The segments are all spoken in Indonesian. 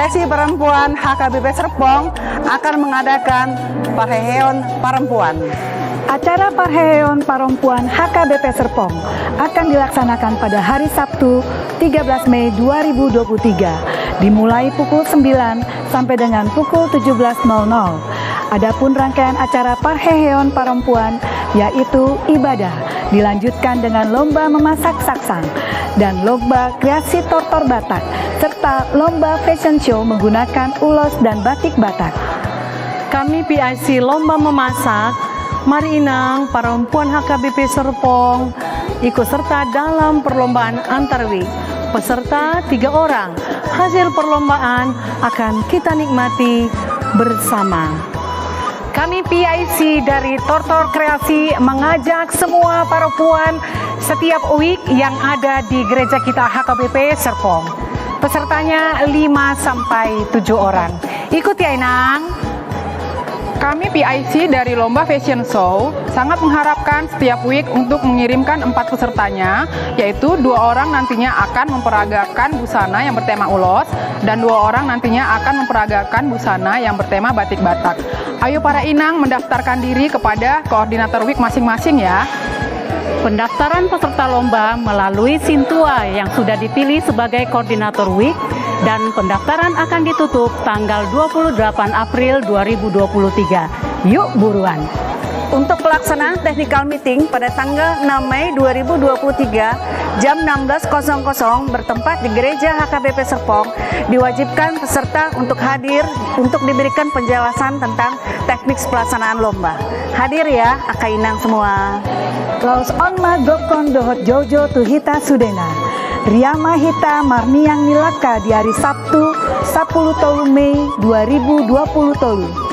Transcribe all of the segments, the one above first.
PIC Perempuan HKBP Serpong akan mengadakan Parheheon Perempuan. Acara Parheheon Perempuan HKBP Serpong akan dilaksanakan pada hari Sabtu 13 Mei 2023 dimulai pukul 9 sampai dengan pukul 17.00. Adapun rangkaian acara Parheheon Perempuan yaitu ibadah dilanjutkan dengan lomba memasak saksang dan lomba kreasi tortor Batak serta lomba fashion show menggunakan ulos dan batik Batak. Kami PIC Lomba Memasak Mari Inang Perempuan HKBP Serpong ikut serta dalam perlombaan antarwik. Peserta 3 orang. Hasil perlombaan akan kita nikmati bersama. Kami PIC dari Tortor Kreasi mengajak semua perempuan setiap week yang ada di gereja kita HKBP Serpong. Pesertanya 5-7 orang. Ikut ya Inang. Kami PIC dari Lomba Fashion Show sangat mengharapkan setiap week untuk mengirimkan 4 pesertanya, yaitu 2 orang nantinya akan memperagakan busana yang bertema ulos dan 2 orang nantinya akan memperagakan busana yang bertema batik Batak. Ayo para inang mendaftarkan diri kepada koordinator week masing-masing ya. Pendaftaran peserta lomba melalui Sintua yang sudah dipilih sebagai koordinator week dan pendaftaran akan ditutup tanggal 28 April 2023. Yuk buruan! Untuk pelaksanaan technical meeting pada tanggal 6 Mei 2023 jam 16.00 bertempat di Gereja HKBP Serpong, diwajibkan peserta untuk hadir untuk diberikan penjelasan tentang teknik pelaksanaan lomba. Hadir ya, Aka Inang semua. Laus onma dokon dohot jojo tuhita sudena. Riyama Hita Marniang Nilaka di hari Sabtu 10 Mei 2020.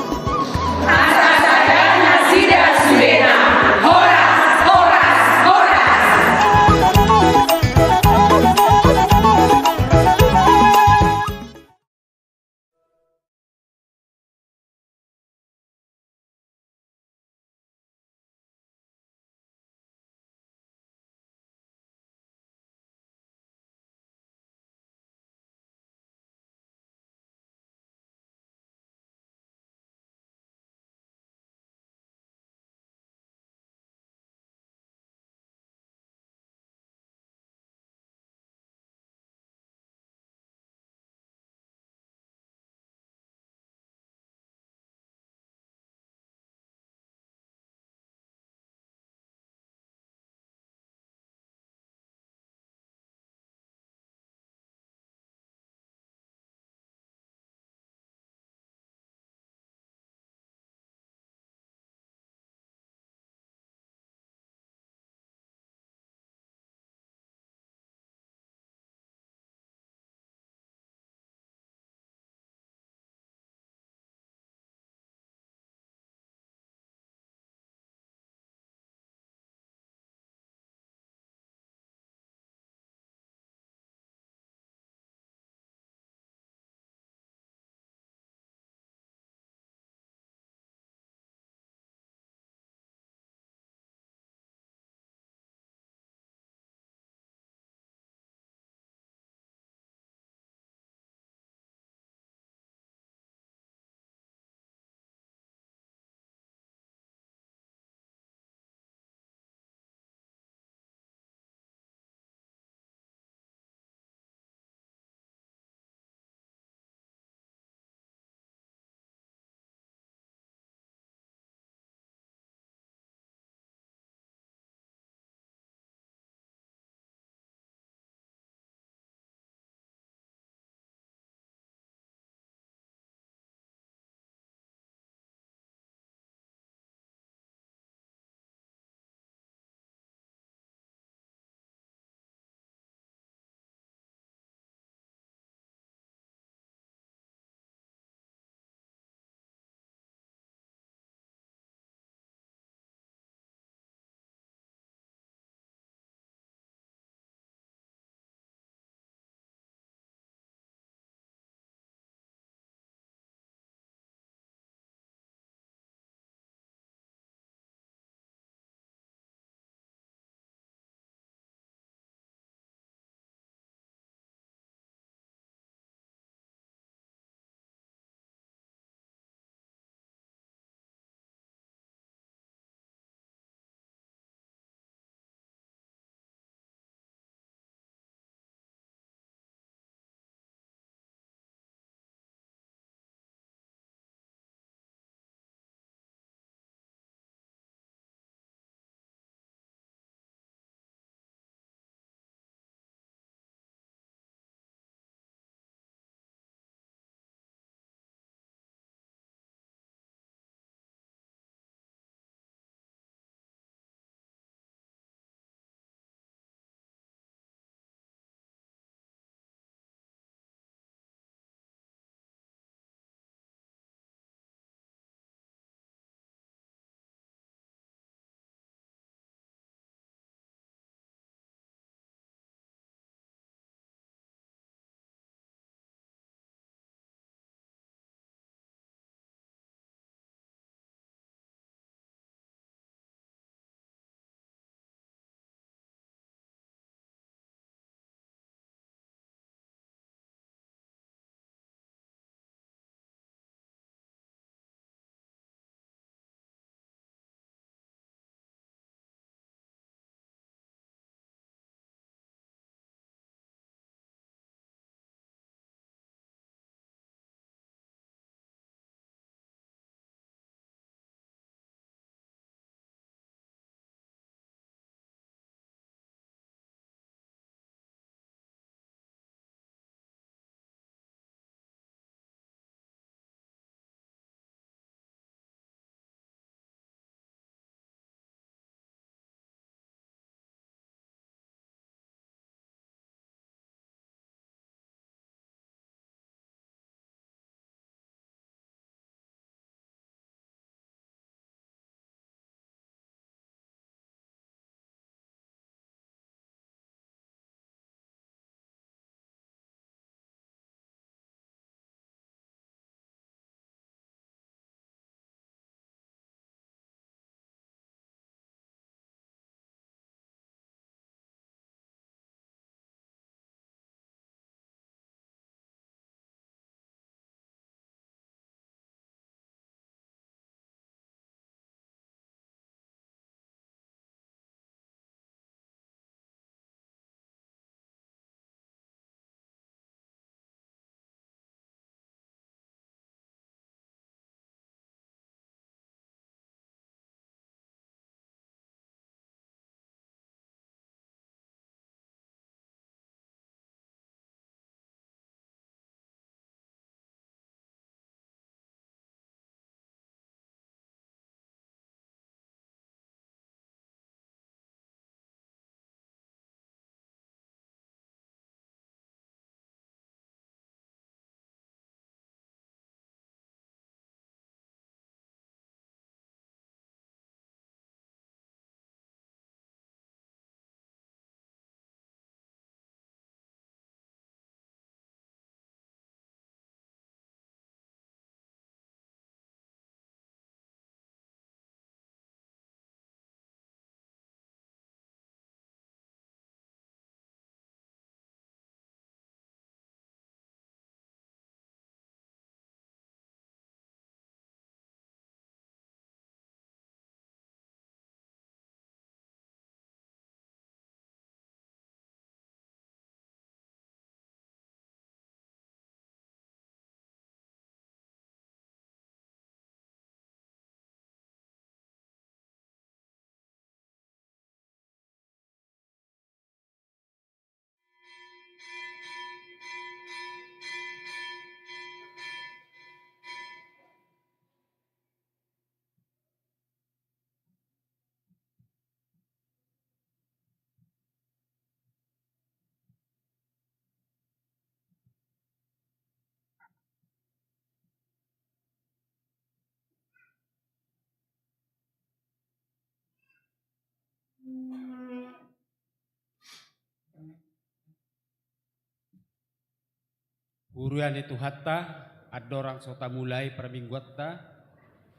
Uruan itu hatta adorang sota mulai pramingguatta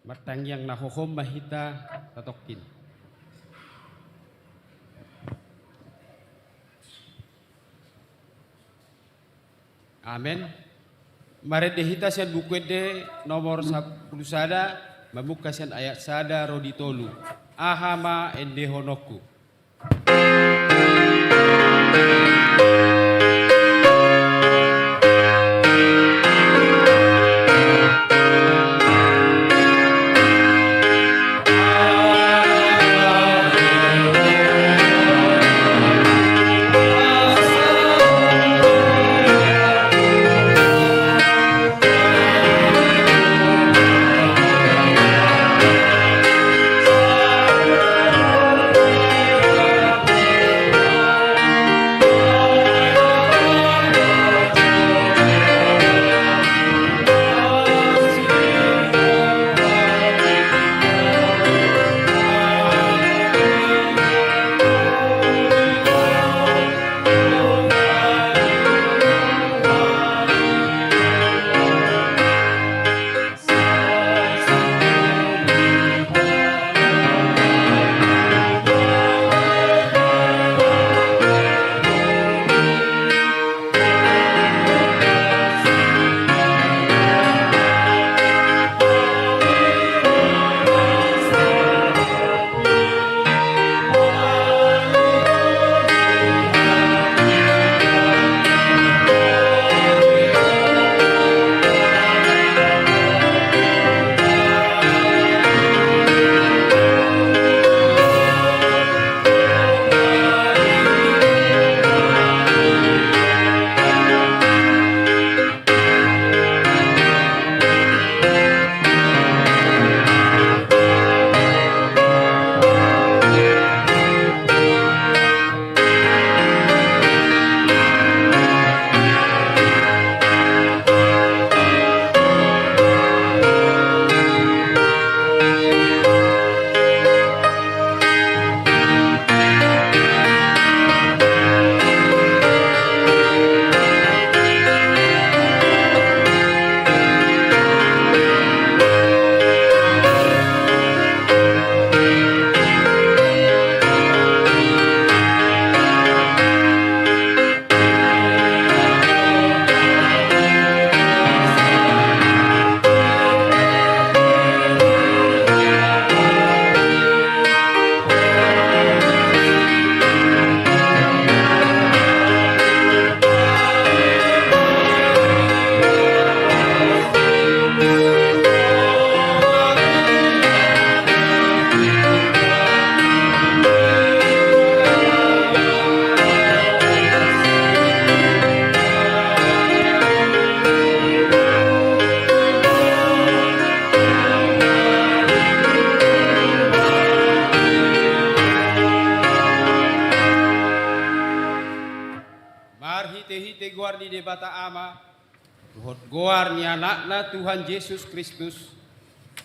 martangyang nahohom mahita tatokin. Amen. Mari dehita sian buku de nomor 10 sada membuka sian ayat sada rodi tolu. Ahama ende honoku. Hite-hite goar di debata ama, dohot goar ni anakna Tuhan Yesus Kristus,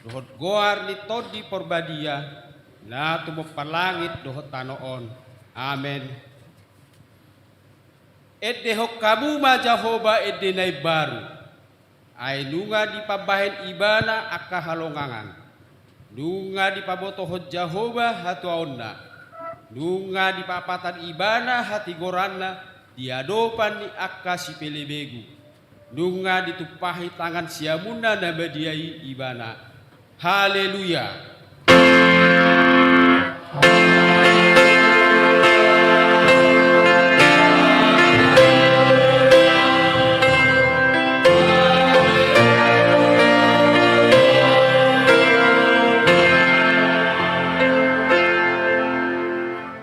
dohot goar ni todi porbadia, na tumok palangit dohot tanoon. Amen. Edde hok kamu ma Jahoba edde nai baru, ay nunga di pabahen ibana akka halongangan, nunga di pabotohot Jahoba hatuaonna, nunga di papatan ibana hati goranna, diadopan ni akka si pelebegu, nunga ditupahi tangan siamuna na badiai ibana. Haleluya.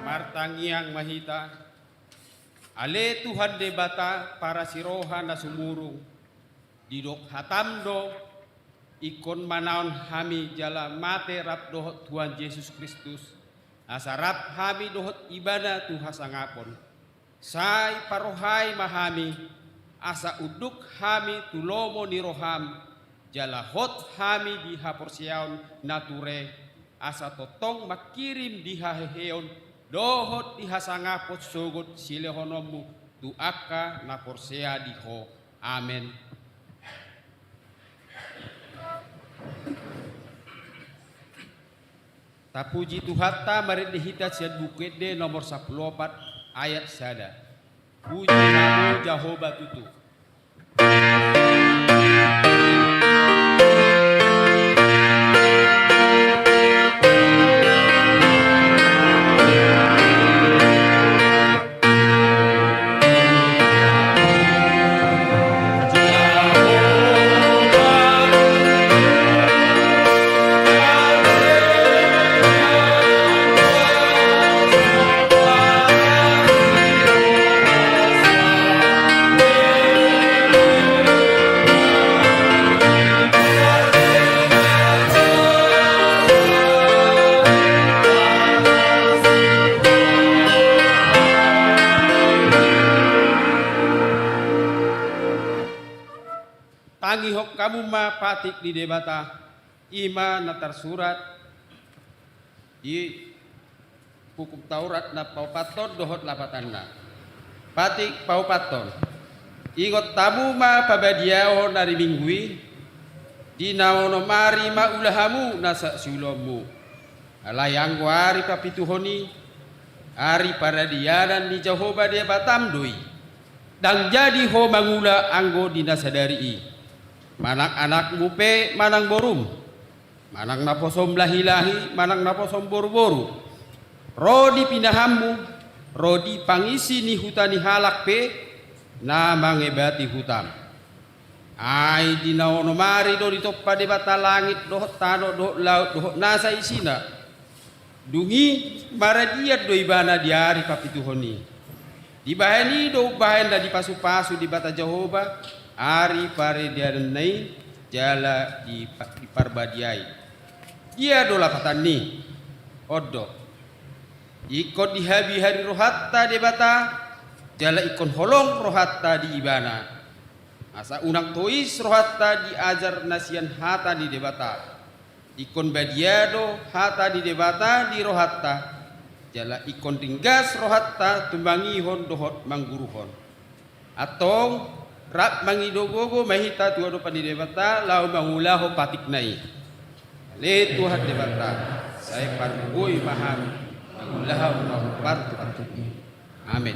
Martangiang mahita, ale Tuhan debata para siroha na sumurung, didok hatamdo, ikon manaon hami jala mate rap dohot Tuhan Yesus Kristus, asarap hami dohot ibadah Tuhan sangapon, say parohai mahami, asa uduk hami tulomo ni roham, jala hot hami di haporsiaon nature, asa totong makirim di haheheon, dohot dihasangapot sugot silehonomu tu akka na porsea diho. Amen. Tapuji Tuhatta marit dihita siat bukit de nomor 14 ayat sada. Puji namu Jehovah tutu. Tangi hok kamu ma patik di debata ima natar surat di hukum Taurat na paupaton dohot lapatanna patik paupaton ingot tamu ma pabadiao nari minggui di naono mari ma ulahamu nasa sulomu alayang wari papituhoni ari paradianan di Jehovah dia batam doi dan jadi ho mangula anggo dinasadari manang anak mupe manang borum manang naposom lahi-lahi manang naposom boru-boru rodi pinahammu rodi pangisi ni hutani halak pe na mangebati hutam ai dinaono mari do ditoppa de bata langit dohot tano dohot laut dohot nasa isina dungi maradiat do ibana diari papituhoni dibahani do bahan da dipasu-pasu di bata Jehovah ari pare diarenai jala di parbadiai dia dola patani odo ikon dihabi hari rohatta debata jala ikon holong rohatta di ibana asa unang tois rohatta diajar nasian hata di debata ikon badiado hata di debata di rohatta jala ikon tinggas rohatta tumbangihon dohot mangguruhon atau rap mangidogogo mahita tuado panidebata lau mangulaho patik nai le Tuhan debata saya pargoi maham mangulaho patik amin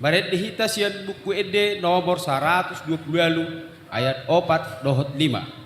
baret dihita sian buku ede nomor 120 ayat 4 dohot 5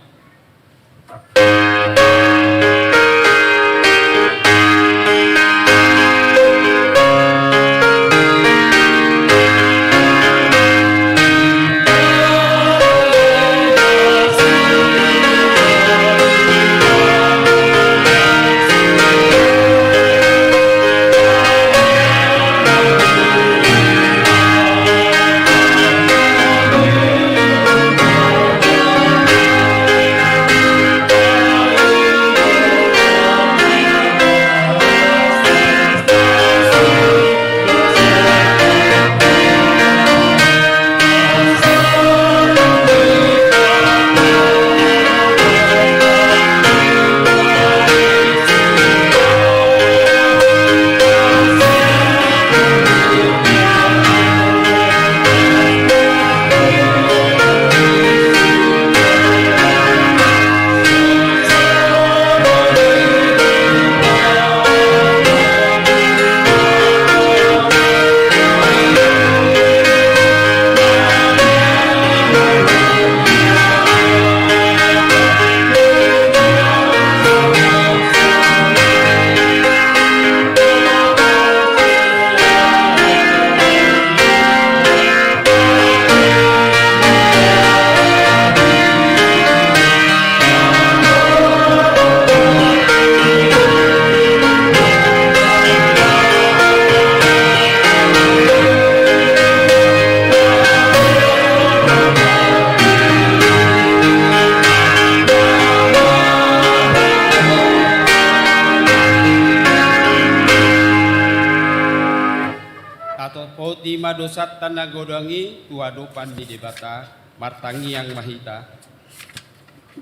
Lima dosat tanah godangi tuadopan di debata martangi yang mahita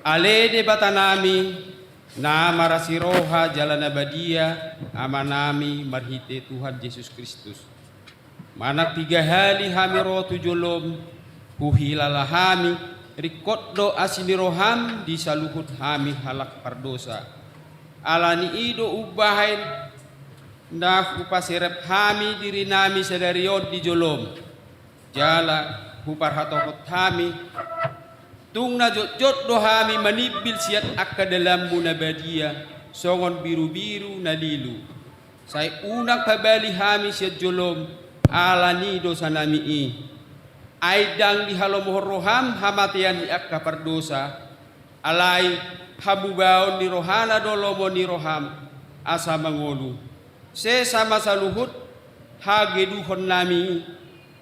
ale debata nami nama rasiroha jalan abadia amanami marhite Tuhan Yesus Kristus manak 3 hali hami rotu jolom huhilalahami rikotdo asiniroham di saluhut hami halak pardosa alani ido ubahain ndah upasirep hami diri nami sedarion di jolom jala hupar hatokot hami tung na jot do hami manibil siat akka dalam munabadia songon biru-biru na lilu say unang pabali hami siat jolom alani do sanami i aidang di halomohroham hamatian di akka pardosa alai habubaon ni rohana dolomo ni roham asa mangolu se sama saluhut hageduhon nami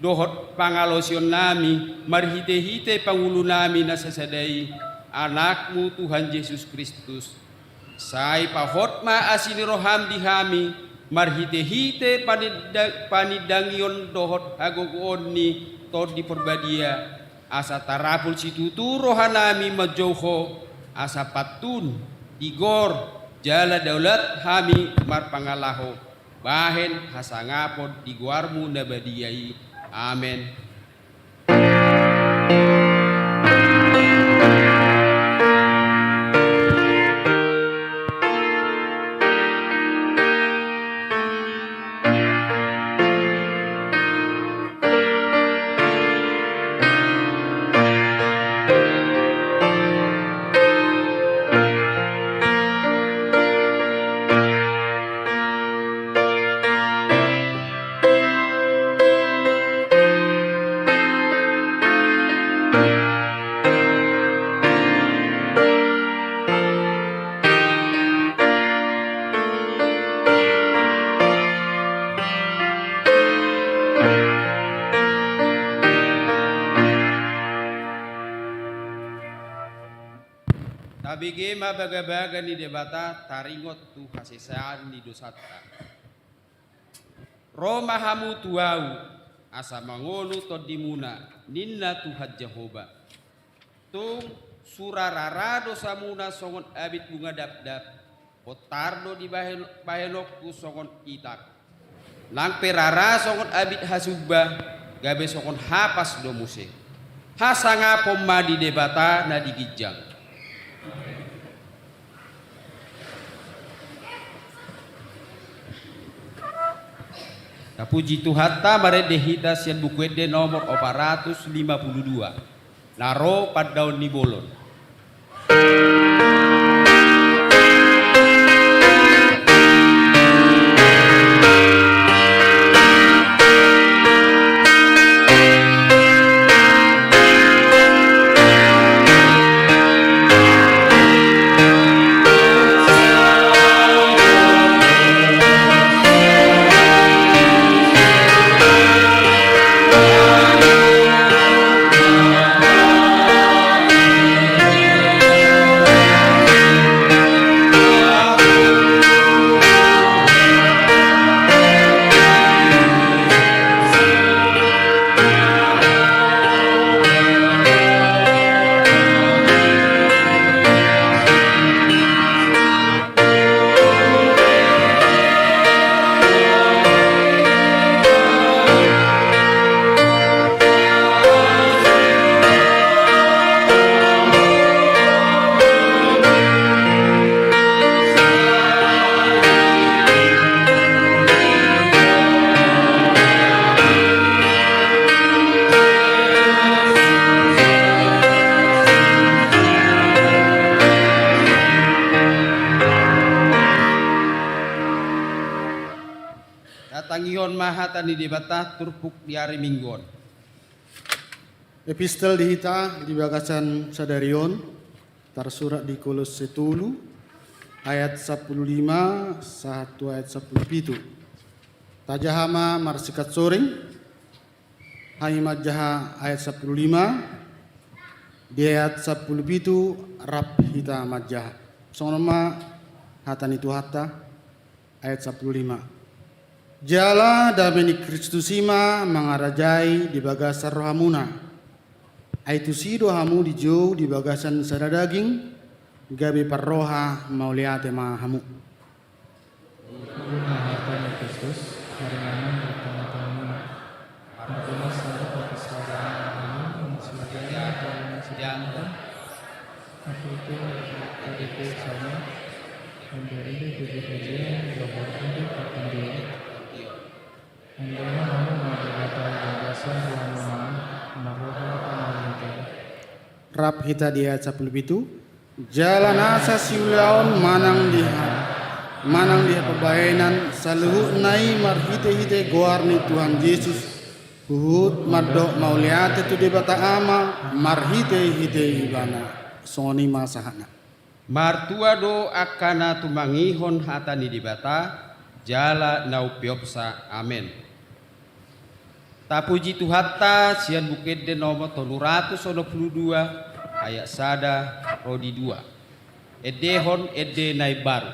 dohot pangalosion nami marhite-hite pangulu nami na sasadai anakmu Tuhan Yesus Kristus sai pahot ma asini roham dihami marhite-hite panidangion dohot agogon ni tod di perbadia asa tarapul situtu rohanami majauho asa patun digor jala daulat hami marpangalaho bahen hasangapod diguarmu nabadiyai amen. Tabige mabaga-baga ni debata taringot tu hasesaan ni dosata. Roma hamu tuau asa mangolu todimuna ninna Tuhan Jehovah. Tung surarara dosamuna songon abit bunga dap-dap. Potardo di bahenokku songon itak. Lang perara songon abit hasubah gabe songon hapas domuse. Hasanga pomma di debata na digijang. Puji Tuhan ta maredehita sian bukuede nomor 452 naro padaun ni bolon. Tangion mahata ni debata turpuk di hari Mingguan. Epistel dihita di bagasan sadarion tersurat di Kolose 10 ayat 15 satu ayat 17. Tajahama marsikat soring hai majaha ayat 15 di ayat 17 rap hita majaha. Sonoma hatan itu hata ayat 15. Jala dameni Kristusima mangarajai di bagasan rohamuna. Aitu sido hamu di jauh di bagasan sadadaging gabi parroha mauliate mahamu. Kristus haringanan bertama-tama. Martuna sada perkesarangan sedang aku itu KDP sama Rap hita dia 17. Jalan asa siulaon manang dia pebainan saluhu nai marhite goarni Tuhan Yesus. Uhud madok mauliate tu debata ama marhite hite ibana soni masahana. Martua do akana tumangihon hatani dibata jala naupiopsa amen. Tapuji Tuhatta sian bukit de nomor 192 ayat sada rodi 2. Edehon ede nai baru.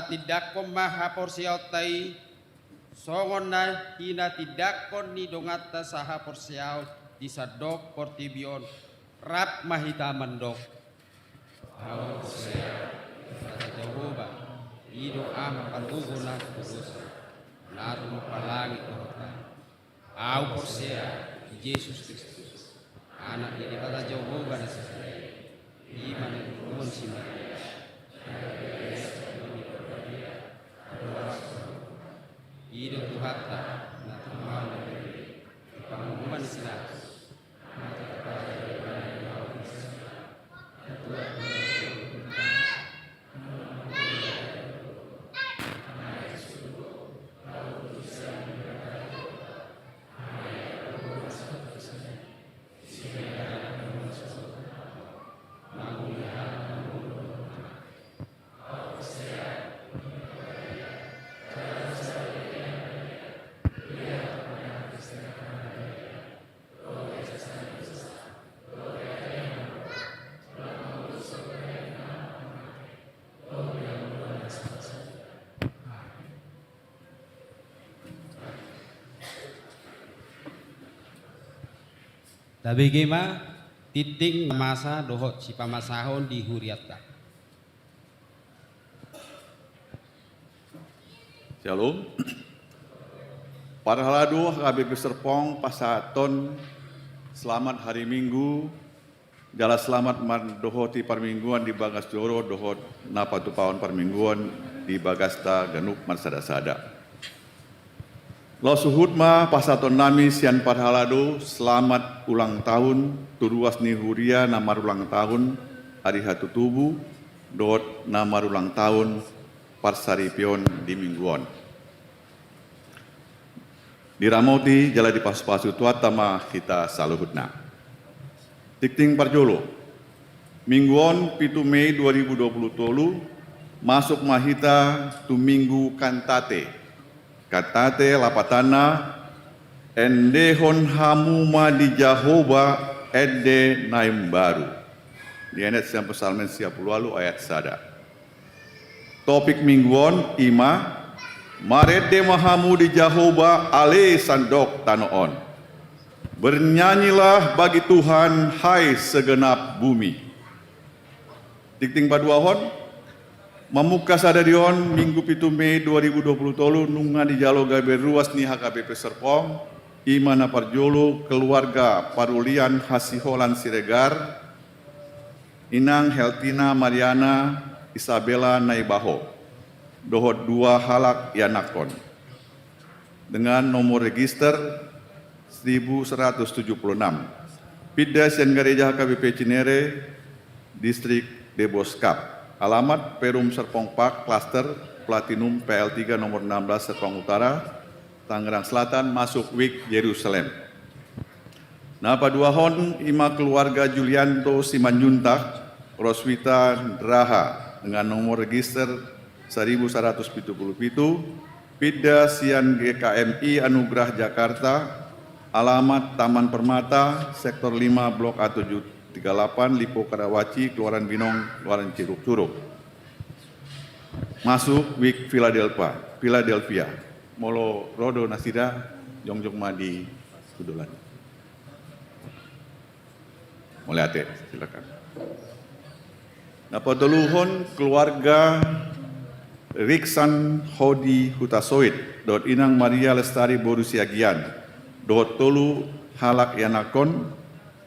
tidak ko mahaporsiautai songon na hina tidak kon ni dongata saha porsiau di sadok portibion rap mahita mandok Jehovah ido am pantuguna terus naruh palangi kota au porsia Yesus Kristus anak ini kata Jehovah nasi iman pun sini hidup Tuhatta na tumaw pangumuman sila Tapi gimana titik masa dohot si pamasahon di huriatta. Shalom. Parhaladu HKBP Serpong pasaton selamat hari Minggu, jala selamat dohoti parmingguan di Bagas Joro, dohot napatu paon parmingguan di Bagasta Ganuk Marsada-sada. Lo suhutma pasaton nami sian parhaladu selamat ulang tahun turuas ni huria namar ulang tahun hari hatu tubuh dohot namar ulang tahun parsaripion di mingguan. Diramoti jala di pasu-pasu tuatama kita saluhutna. Tikting parjolo. Mingguon 7 Mei 2020 tolu masuk mahita tu minggu kantate. Kantate lapatana endehon hamuma di Jahoba ede naim baru. Di ayat siang pesalmen siap lalu ayat sada. Topik mingguon ima Marede mahamu di Jahoba ale sandok tanoon. Bernyanyilah bagi Tuhan hai segenap bumi. Tikting paduahon memuka sadarion minggu 7 Mei 2020 tolu nunga di jalo gabe ruas ni HKBP Serpong imana parjolo keluarga Parulian Hasiholan Siregar Inang Heltina Mariana Isabella Naibaho dohot 2 halak yanakon dengan nomor register 1176 Pidas yang Gereja HKBP Cinere Distrik Deboskap alamat Perum Serpong Park Cluster Platinum PL3 nomor 16 Serpong Utara Tangerang Selatan masuk Wik Yerusalem. Nah paduahon ima keluarga Julianto Simanjuntak Roswita Draha dengan nomor register 1177 Pida Sian GKMI Anugerah Jakarta alamat Taman Permata Sektor 5 Blok A738 Lipo Karawaci Keluaran Binong Keluaran Curug masuk Wik Philadelphia Molo Rodo Nasira Jongjong Madi Kudulan. Mulai ate silakan. Napa doluhon keluarga Riksan Hodi Hutasoid dot Inang Maria Lestari Borusiagian dot tolu halak yanakon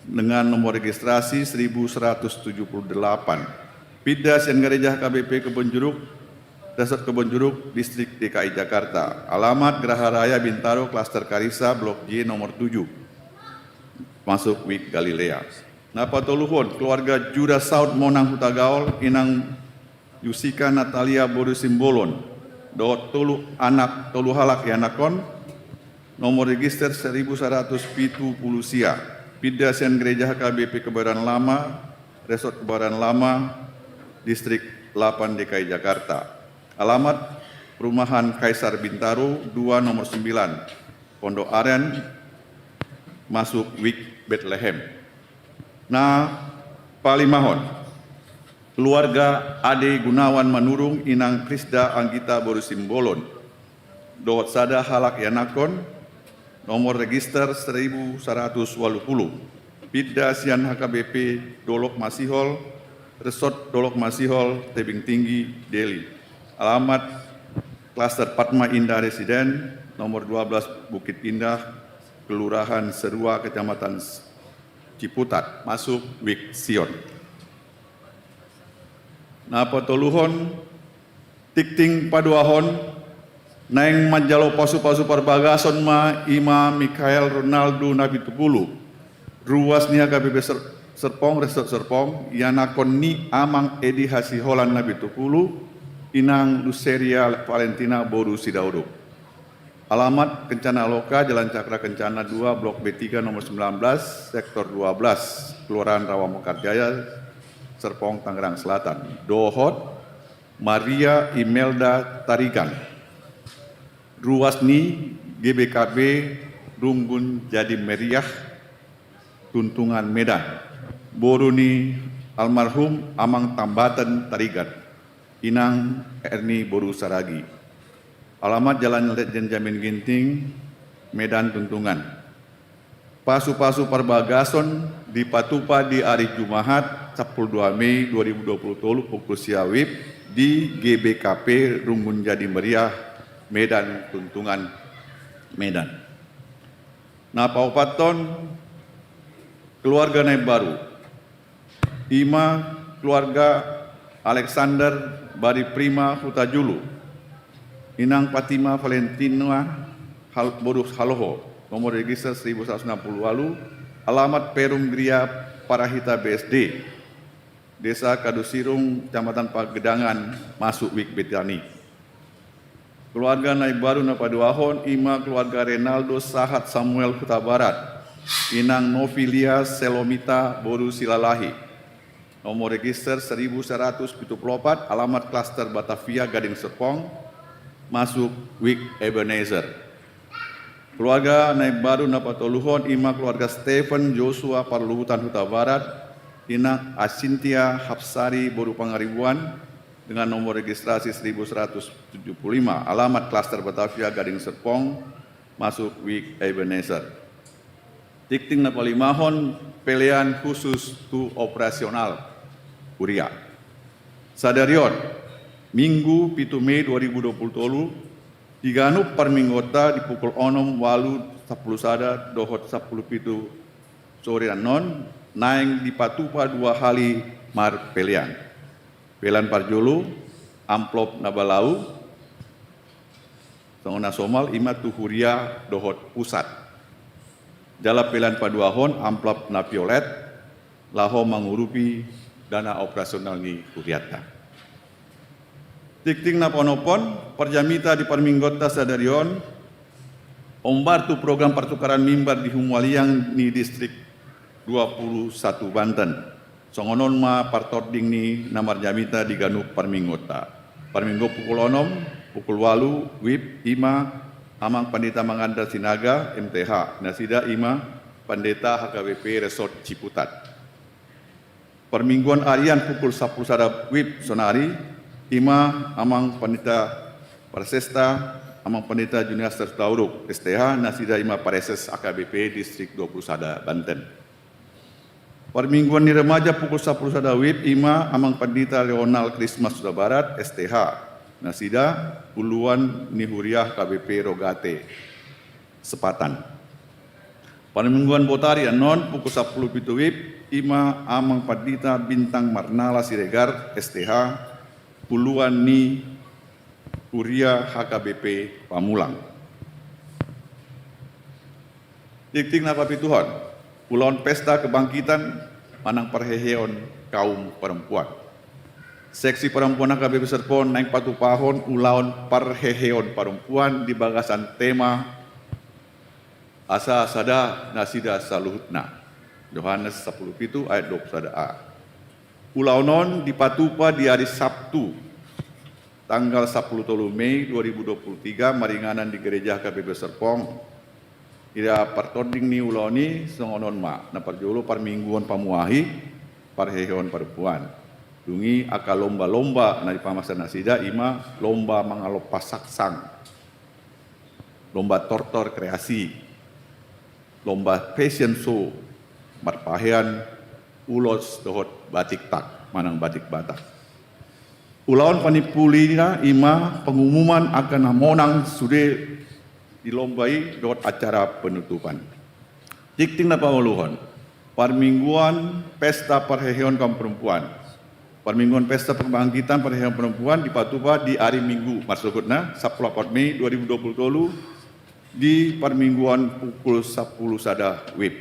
dengan nomor registrasi 1178 Pidas yang Gereja HKBP Kebonjeruk Dasar Kebonjeruk Distrik DKI Jakarta alamat Geraha Raya Bintaro Klaster Karisa Blok J nomor 7 masuk Wik Galilea. Napa toluhon keluarga Juda Saud Monang Hutagaol Inang Yusika Natalia Borusimbolon dot tolu anak tolu halak yanakon nomor register 1170 sia Pidas yang Gereja HKBP Kebayoran Lama Resort Kebayoran Lama Distrik 8 DKI Jakarta alamat Perumahan Kaisar Bintaro 2 nomor 9 Pondok Aren masuk Wik Bethlehem. Nah palimahon keluarga Ade Gunawan Manurung Inang Krisda Anggita Borusimbolon dohot sada halak yanakon nomor register 1180 Pida Sian HKBP Dolok Masihol Resort Dolok Masihol Tebing Tinggi Delhi alamat Klaster Padma Indah Residen nomor 12 Bukit Indah Kelurahan Serua Kecamatan Ciputat masuk Wik Sion. Napa toluhon tikting paduahon naeng manjalo pasu-pasu perbagason ma ima Mikael Ronaldo Nabi Tupulu ruas nia HKBP Serpong Resort Serpong yanakon ni amang Edi Hasiholan Nabi Tupulu Inang Luceria Valentina Boru Sidauduk alamat Kencana Loka Jalan Cakra Kencana 2 Blok B3 nomor 19 Sektor 12 Kelurahan Rawamekarjaya Serpong Tangerang Selatan dohot Maria Imelda Tarigan ruasni GBKB Runggun Jadi Meriah Tuntungan Medan Boruni almarhum Amang Tambatan Tarigan Inang Erni Boru Saragi alamat Jalan Letjen Jamin Ginting Medan Tuntungan pasu-pasu perbagason di Patupa di hari Jumahat 12 Mei 2020 tolu pukul siawib di GBKP Runggun Jadi Meriah Medan Tuntungan Medan. Na paupaton keluarga Naib Baru, ima keluarga Alexander Bari Prima Hutajulu, Inang Fatima Valentina Borus Haloho, nomor register 1160 Walu, alamat Perum Gria Parahita BSD, Desa Kadusirung, Kecamatan Pagedangan, masuk Wik Betani. Keluarga Naib Baru na Paduahon, ima keluarga Renaldo Sahat Samuel Huta Barat, Inang Novilia Selomita Boru Silalahi, nomor register 1174, alamat klaster Batavia Gading Serpong, masuk Wik Ebenezer. Keluarga Naib Baru na Patoluhon, ima keluarga Stephen Joshua Parluhutan Huta Barat, Inang Asintia Hapsari Boru Pangaribuan, dengan nomor registrasi 1175, alamat klaster Batavia Gading Serpong, masuk Wik Ebenezer. Tikting na palimahon, pilihan khusus tu operasional Kuria. Sadarion, Minggu 7 Mei 2020, diganup perminggota di pukul 6 walu 10 sada dohot 10 pitu sore non, naing di patupa 2 hali mar pilihan. Pelan Parjolo, amplop Nabalau, Songona Somal, ima Tuhuria Dohot Pusat. Jala pelan Paduahon, amplop na Violet, laho mengurupi dana operasional ni Kuriata. Tikting na ponopon, perjamita di Parminggota Sadarion, ombar tu program pertukaran mimbar di Humualiang ni distrik 21 Banten. Songonon ma partording ni namar jamita di Ganup Parminggota. Parminggo pukul 6, pukul 8, WIP, IMA, Amang Pandita Mangandar Sinaga, MTH, Nasida IMA, Pandeta HKBP Resort Ciputat. Permingguan Arian pukul 10 sada WIP Sonari, IMA, Amang Pandita Parsesta, Amang Pandita Junior Tauruk, STH, Nasida IMA Pareses AKBP Distrik 20 sada Banten. Permingguan di remaja pukul 10 sada WIP, IMA, Amang Pandita Leonal Krismas Sudah Barat, STH, Nasida, Uluan Nihuriah KBP Rogate, Sepatan. Permingguan Botari Non, pukul 10 pitu WIP, IMA, Amang Pandita Bintang Marnala Siregar, STH, Uluan Nihuriah HKBP Pamulang. Tikting napa pituhan. Pulauan Pesta Kebangkitan Manang Perheheon Kaum Perempuan. Seksi Perempuan HKBP Serpong naik patu pahon Ulaun Perheheon Perempuan di bagasan tema Asa Sada Nasida Saluhutna. Yohanes 10 ayat 20a. Ulaunon dipatupa di hari Sabtu tanggal 10 Mei 2023 maringanan di gereja HKBP Serpong. Ida partonding ni uloni songonon ma na parjolo parmingguan pamuahi parheheon perempuan. Dungi aka lomba-lomba na dipamasan nasida ima lomba mangalop pasaksang. Lomba tortor kreasi. Lomba fashion show marpahean ulos dohot batik tak manang batik batak. Ulawan panipulina ima pengumuman akan namonang sude dilombai dohot acara penutupan. Tikting na panguluhan, Parmingguan Pesta Perheheon Kaum Perempuan. Parmingguan Pesta Pembangkitan Perheheon Perempuan dipatupa di hari Minggu maksudna 14 Mei 2020 di Parmingguan pukul 10 sada WIB.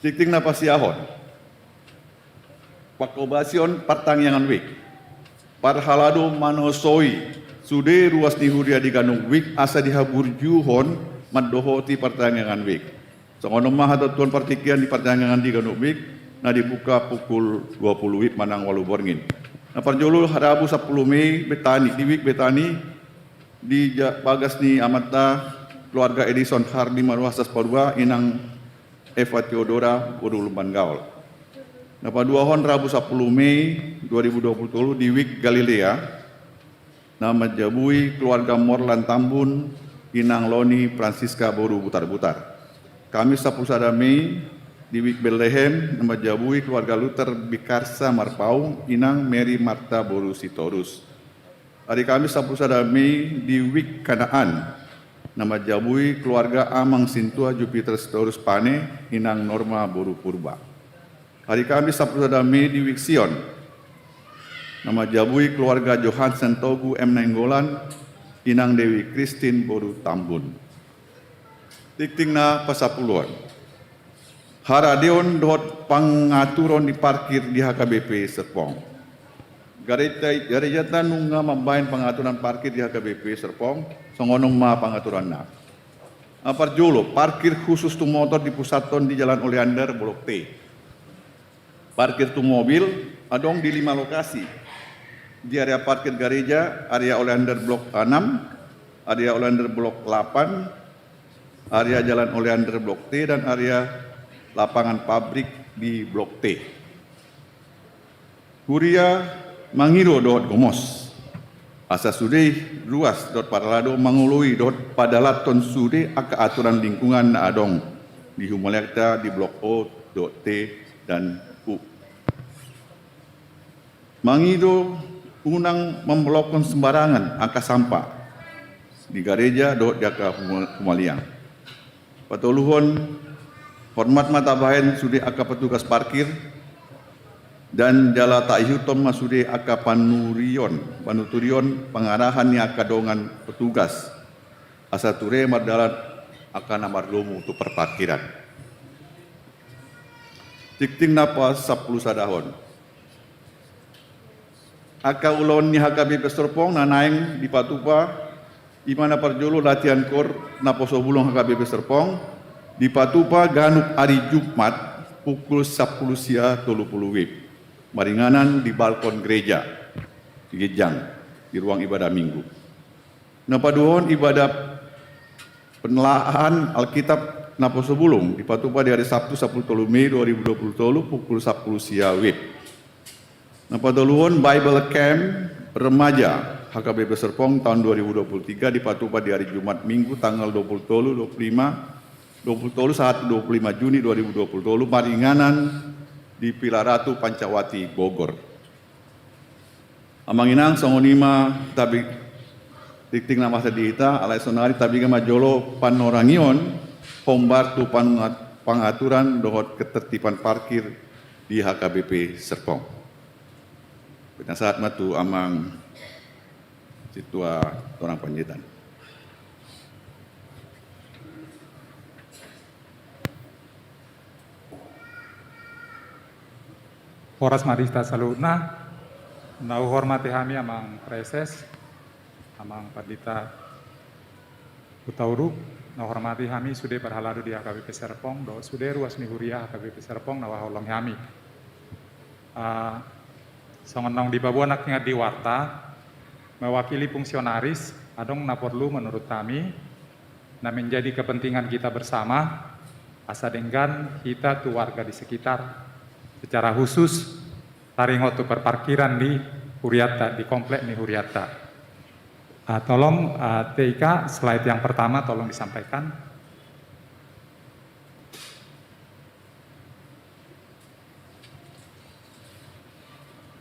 Tikting na pasiahon. Pakobasion Pertangyangan WIB. Parhalado manosoi sude ruas nihuria di Ganung Wik asa dihabur juhon madohoti pertandingan Wik. Songono mah tuan partikian di pertandingan di Ganung Wik na dibuka pukul 20 Wik manang walu borngin. Na parjolo harabu 10 Mei Betani di Wik Betani di bagas ni amata keluarga Edison Hardi Marwasas Padua inang Eva Theodora Urulumban Gaul. Na paduahon Rabu 10 Mei 2020 di Wik Galilea nama jabui keluarga Morlan Tambun, Inang Loni Francisca Boru Butar-Butar. Kamis 10 Mei di Wik Bethlehem, nama jabui keluarga Luther Bikarsa Marpaung, Inang Mary Marta Boru Sitorus. Hari Kamis 10 Mei di Wik Kanaan, nama jabui keluarga Amang Sintua Jupiter Storus Pane inang Norma Boru Purba. Hari Kamis 10 Mei di Wiksion, nama jabui keluarga Johansen Togu M. Nainggolan inang Dewi Christine Boru Tambun. Tiktingna pasapuluan. Haradeon dot pangaturon di parkir di HKBP Serpong. Garejata nungga membain pengaturan parkir di HKBP Serpong, songonong ma pengaturan na. Apar jolo, parkir khusus tu motor di Pusaton di Jalan Oleander, Blok T. Parkir tu mobil, adong di 5 lokasi. Di area parkir gereja, area Oleander Blok 6, area Oleander Blok 8, area Jalan Oleander Blok T, dan area lapangan pabrik di Blok T. Kuria Mangiro dot gomos, asa sude luas dot paralado mangului dot padalaton sude aka aturan lingkungan na adong di Humalekta di Blok O dot T dan U. Mangido unang memblokkan sembarangan aka sampah di gereja dot jaka Humaliang. Patoluhon hormat mata bahen sude aka petugas parkir dan jala ta'yutom masude aka panuturion pengarahan ni aka dongan petugas asa ture mardalat aka namar lomu untuk perparkiran. Tikting napas 10 sadahon. Aka ulon ni HKBP Serpong nanaing di Patupa imana parjolo latihan kor naposo bulong HKBP Serpong di Patupa ganuk hari Jumat pukul 10 sia 30 wib. Maringanan di balkon gereja di Gejang di ruang ibadah minggu. Napaduhon ibadah penelaahan Alkitab Naposo Bulung di Patupa di hari Sabtu 10 Mei 2020 pukul 10 sia wib. Napaduhon Bible Camp remaja HKBP Serpong tahun 2023 di Patupa di hari Jumat Minggu tanggal 20 saat 25 Juni 2020 Maringanan di Pilaratu Pancawati Bogor. Amanginang songonima tabi tikting nama sedita alai sonari tabi majolo panorangion pombartu pangaturan dohot ketertiban parkir di HKBP Serpong. Pada saat matu amang situa orang panjitan. Horas Marista Saluna, nau hormati kami amang preses, amang Padita Utauruk, nau hormati kami sudah berhaladu di HKBP Serpong, do sudah ruas nihuria HKBP Serpong nawa holong kami. Songonong di babuanak ingat di warta, mewakili fungsionaris, adong na perlu menurut kami, na menjadi kepentingan kita bersama, asa denggan kita tu warga di sekitar, secara khusus taringotu perparkiran di Huriata, di komplek nih Huriata. Tolong TIK slide yang pertama tolong disampaikan.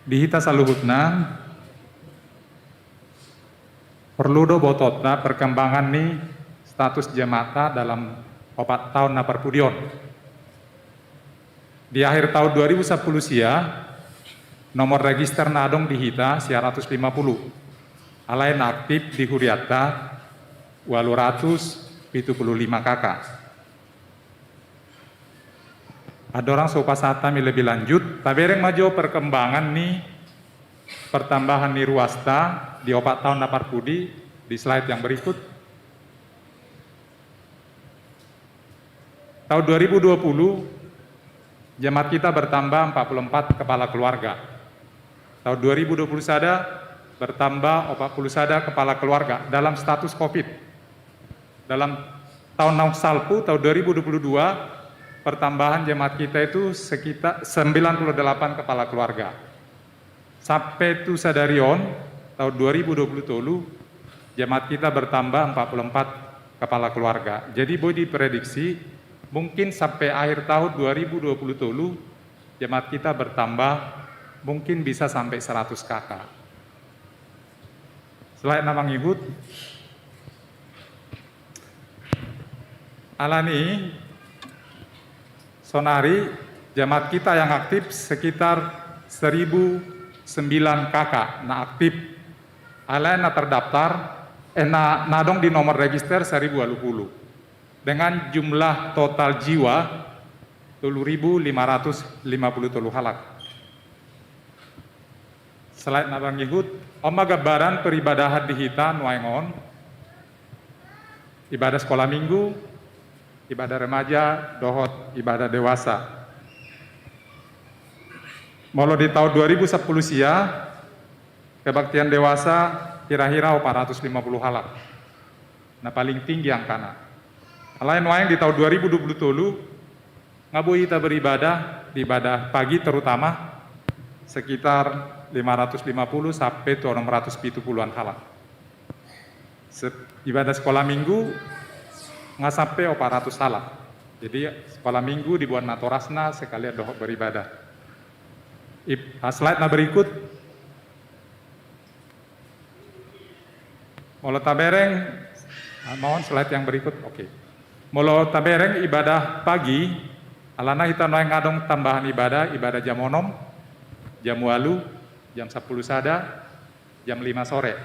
Di hita saluhutna perlu do bototna perkembangan nih status jemaata dalam 4 tahun na perpudion. Di akhir tahun 2010 sia, nomor register nadong di hita 150. Alain aktif di Huriata 275 kakak. Ada orang sopasata mi lebih lanjut, tabereng maju perkembangan nih pertambahan nih ruasta di 4 tahun napar pudi di slide yang berikut. Tahun 2020 jemaat kita bertambah 44 kepala keluarga. Tahun 2021 bertambah 40 sada kepala keluarga dalam status COVID. Dalam tahun salpu tahun 2022 pertambahan jemaat kita itu sekitar 98 kepala keluarga. Sampai tu sadarion tahun 2020 jemaat kita bertambah 44 kepala keluarga. Jadi boleh diprediksi mungkin sampai akhir tahun 2020 jemaat kita bertambah mungkin bisa sampai 100 kakak. Selain nama ngikut, alani sonari jemaat kita yang aktif sekitar 1.009 kakak na aktif alain na terdaftar nadong di nomor register 1.020 dengan jumlah total jiwa 10.553 halak. Selain nabang ihut, oma gambaran peribadahan di hita nuaingon, ibadah sekolah minggu, ibadah remaja, dohot, ibadah dewasa. Molo di tahun 2010 sia, kebaktian dewasa kira-kira 450 halak. Nah paling tinggi angkana. Lain waing di tahun 2020 ngabui kita beribadah di ibadah pagi terutama sekitar 550 sampai 670-an halak. Ibadah sekolah minggu nggak sampai 400 halak. Jadi sekolah minggu dibuat natorasna sekalian dohok beribadah. Slide berikut. Molo tabereng, mohon slide yang berikut. Oke. Molo tabereng ibadah pagi, alana kita noeng ngadong tambahan ibadah jam 6, jam 8, jam 10 sada, jam 5 sore.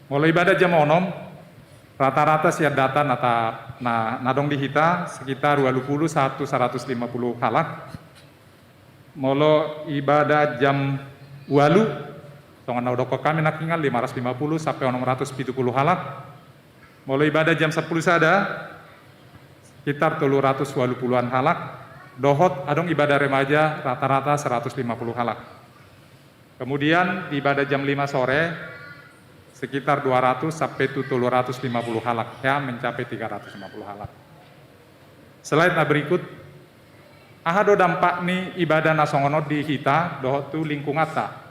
Molo ibadah jam 6, rata-rata siap data nadong di hita sekitar 150 halak. Molo ibadah jam 8, tongan naudoko kami nakingal 550 sampai 670 halak. Molo ibadah jam 10 sada, sekitar 380-an halak. Dohot adong ibadah remaja rata-rata 150 halak. Kemudian di ibadah jam 5 sore sekitar 200 sampai 350 halak, ya mencapai 350 halak. Slide berikut. Ahado dampak nih ibadah nasongono di hita dohot tu lingkungata.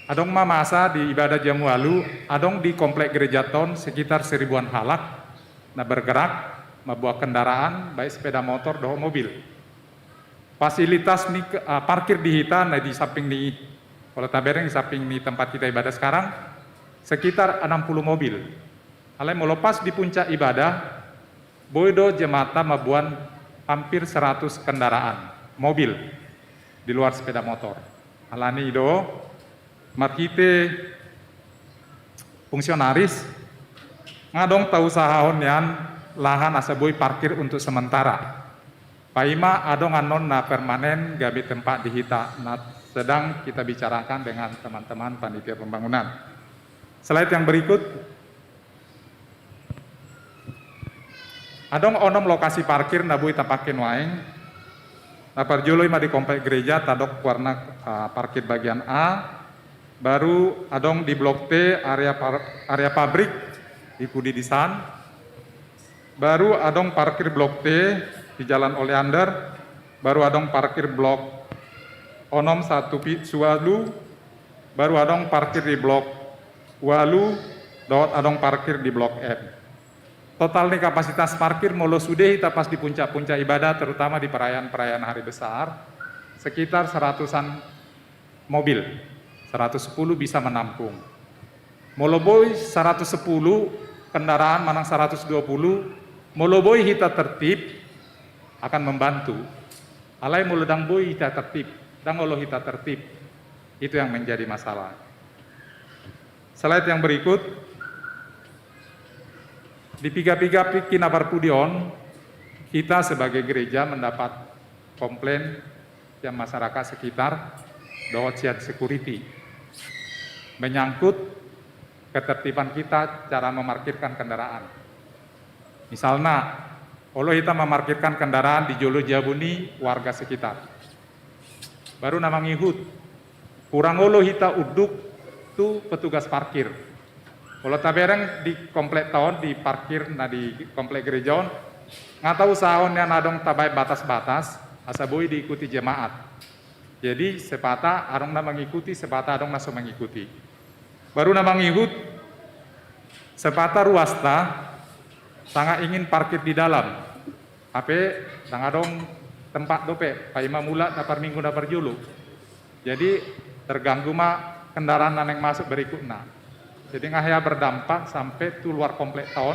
Adong masa di ibadah jam 8, adong di komplek gereja ton sekitar 1000-an halak. Nah bergerak, membawa kendaraan baik sepeda motor dohot mobil. Fasilitas nih parkir di hita nah di samping nih kalau tabereng di samping nih tempat kita ibadah sekarang sekitar 60 mobil. Alai mau lepas di puncak ibadah, boydo jemata mabuan hampir 100 kendaraan mobil di luar sepeda motor. Alani do markite fungsionaris ngadong tahu sahahon yan lahan asaboy parkir untuk sementara. Paima adong anon na permanen gabi tempat di hita. Sedang kita bicarakan dengan teman-teman panitia pembangunan. Slide yang berikut. Adong onom lokasi parkir nabui tapakin waing. Naparjuloi ma di komplek gereja tadok warna parkir bagian A. Baru adong di blok T area pabrik di Pudidisan. Baru adong parkir blok T di Jalan Oleander. Baru adong parkir blok onom 1 Suwalu, baru adong parkir di blok Walu, dot adong parkir di blok M. Total nih kapasitas parkir molo sudah kita pas di puncak-puncak ibadah, terutama di perayaan-perayaan hari besar, sekitar 100-an mobil, 110 bisa menampung. Molo boy 110 kendaraan manang 120, molo boy kita tertib akan membantu. Alai molo dang boy kita tertib. Dan Allah kita tertib, itu yang menjadi masalah. Slide yang berikut, di piga-piga Kinabarpudion, kita sebagai gereja mendapat komplain yang masyarakat sekitar dohot siat security, menyangkut ketertiban kita cara memarkirkan kendaraan. Misalnya, Allah kita memarkirkan kendaraan di Jolo Jabuni warga sekitar. Baru nama ngihut, kurang olo hita uduk tu petugas parkir. Kalau tabereng di komplek tahun di parkir nah di komplek gerejaon, nggak tahu sahon yang nadong tabai batas-batas, asabui diikuti jemaat. Jadi sepata arong na mengikuti, sepata arong naso mengikuti. Baru nama ngihut, sepata ruasta, sangat ingin parkir di dalam. Ape, sangat dong tempat dope, paima mula dapar minggu dapar julu. Jadi terganggu mah kendaraan yang masuk berikutnya. Jadi ngahya berdampak sampai tu luar komplek tahun,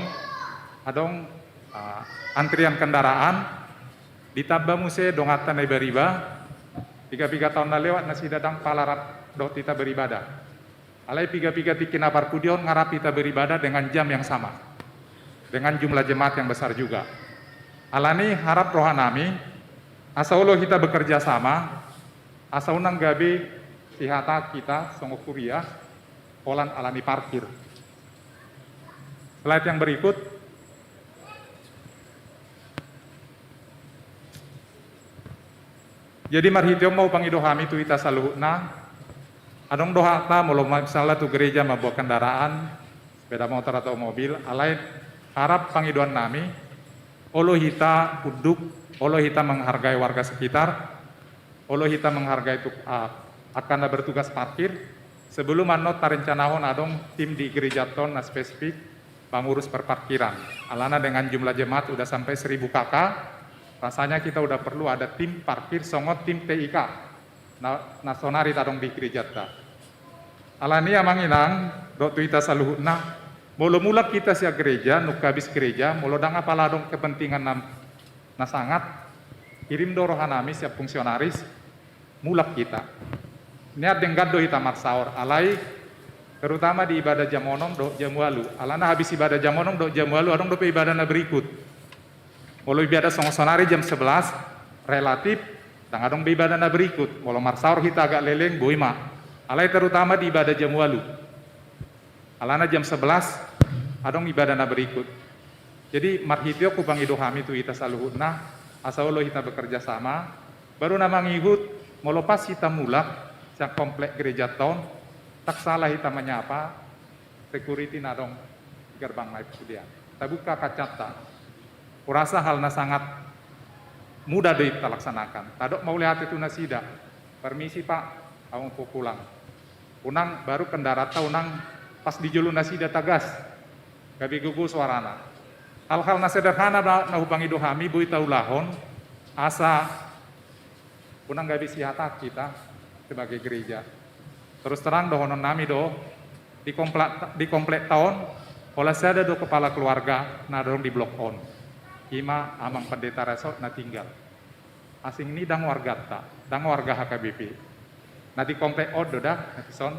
adong antrian kendaraan ditambah muse dongatan na beriba 3 tahun na lewat nasi dadang palarat do kita beribadah alai 3 tikin apar kudion ngarap kita beribadah dengan jam yang sama dengan jumlah jemaat yang besar juga alani harap rohanami asa ulo kita bekerja sama asa unang gabi sihata kita songo kuliah polan alani parkir. Slide yang berikut. Jadi marhityo mau pangidohami tu ita saluhna. Adong dohata mulu misalnya tu gereja membawa kendaraan, sepeda motor atau mobil, alai harap pangidoan nami, olo hita uduk, olo hita menghargai warga sekitar, olo hita menghargai tu akan bertugas parkir. Sebelum manot tarencanahon adong tim di gereja ton na spesifik pengurus perparkiran. Alana dengan jumlah jemaat udah sampai 1000 kakak. Rasanya kita udah perlu ada tim parkir songot tim TIK nasonari tadong di gereja ta. Alani amang inang do tuita saluhna mulu mulak kita sia gereja nuk habis gereja mulu dang apala dong kepentingan na sangat kirim do rohanami siap fungsionaris mulak kita. Niat denggad do hita marsaor alai terutama di ibadah jamonong do jamualu. Alana habis ibadah jamonong do jamualu adong do pe ibadah na berikut. Walau ibadah songo-sonari jam 11 relatif dan adong di ibadah na berikut. Walau marsaur kita agak leleng boima. Alai terutama di ibadah jamualu. Alana jam 11 adong ibadah na berikut. Jadi marhityo ku pangidohami tu ita saluhutna asaulo kita bekerja sama baru nama ngihut mau lepas kita mulak sak komplek gereja tahun tak salah kita menyapa security nadong gerbang naik kemudian tabuka kacata kurasa halna sangat mudah deh kita laksanakan tadok mau lihat itu nasida permisi pak aku mau pulang unang baru kendarata unang pas di julu nasida tagas gabi gugu suarana hal-hal na sederhana na hubangi dohami bui taulahon asa unang gabi sihata kita sebagai gereja terus terang dohonon nami do di komplek tahun oleh saya ada do kepala keluarga nadong di blok on Ima amang pendeta resort na tinggal asing ini dang warga ta dang warga HKBP na di komplek od dah son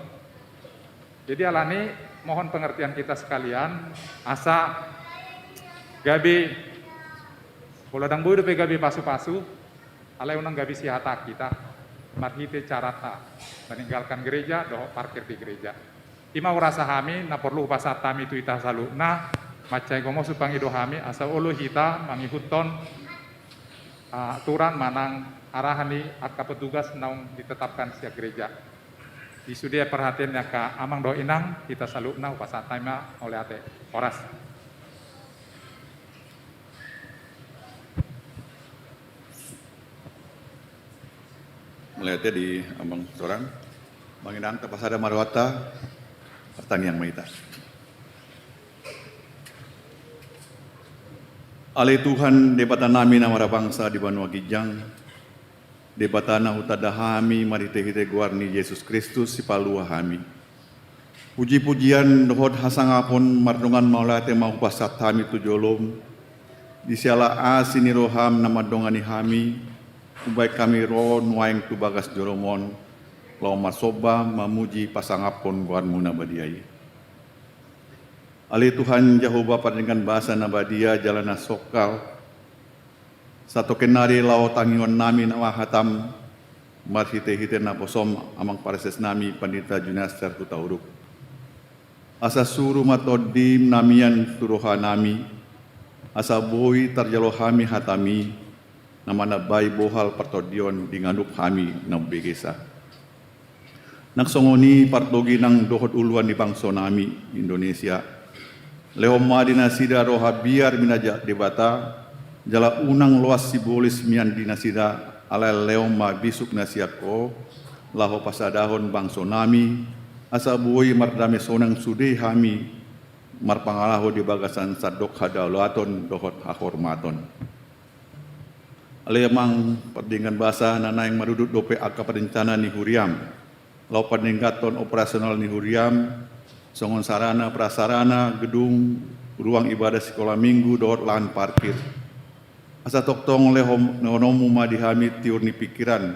jadi alani mohon pengertian kita sekalian asa gabi bola dang boy do pe gabi pasu-pasu alai unang gabi sihata kita marhite carata meninggalkan gereja do parkir di gereja ima urasa hami na perlu pasatami tu ita salu na macai gomo supang idohami asa ulu hita mangihuton aturan manang arahani akka petugas naung ditetapkan sia gereja di sudia perhatiannya ka amang do inang kita salukna upasatama oleh ate oras melihatnya di amang sorang manginang tapasada marwata pertanian maita alai Tuhan debatan nami namara bangsa di Banua Gijang debatana hutadahami maritehite guarni Yesus Kristus si palua hami puji-pujian dohod hasangapon mardongan maulate mau pasat hami tujolom disiala asini roham nama dongani hami ubai kami ro nuaing tu bagas joromon lau masoba mamuji pasangapon guarmu nabadiai Ali Tuhan Jehovah dengan bahasa nabadia jalana sokal satu kenari lau tangion nami nama hatam marhite-hite na posom amang pareses nami pandita junaster kutauruk asa suru matodim namian turoha nami asa boi tarjalohami hatami nama nabai bohal partodion dinganuk hami nabegesa naksongoni partogi nang dohot uluan di bangsa nami Indonesia Leoma dinasida roha biar minaja debata jala unang luas sibolis mian dinasida ala leoma bisuk nasiako laho pasadahon bangso nami asa buoi mardame sonang sude hami marpangalaho di bagasan sadok hadalaton dohot hahormaton alemang perdingan bahasa nanayang marudut dope aka perencana ni huriam lau peningkaton operasional ni huriam songon sarana prasarana gedung ruang ibadah sekolah minggu dot lahan parkir. Asa toktong oleh nonomu madi hami tiur ni pikiran.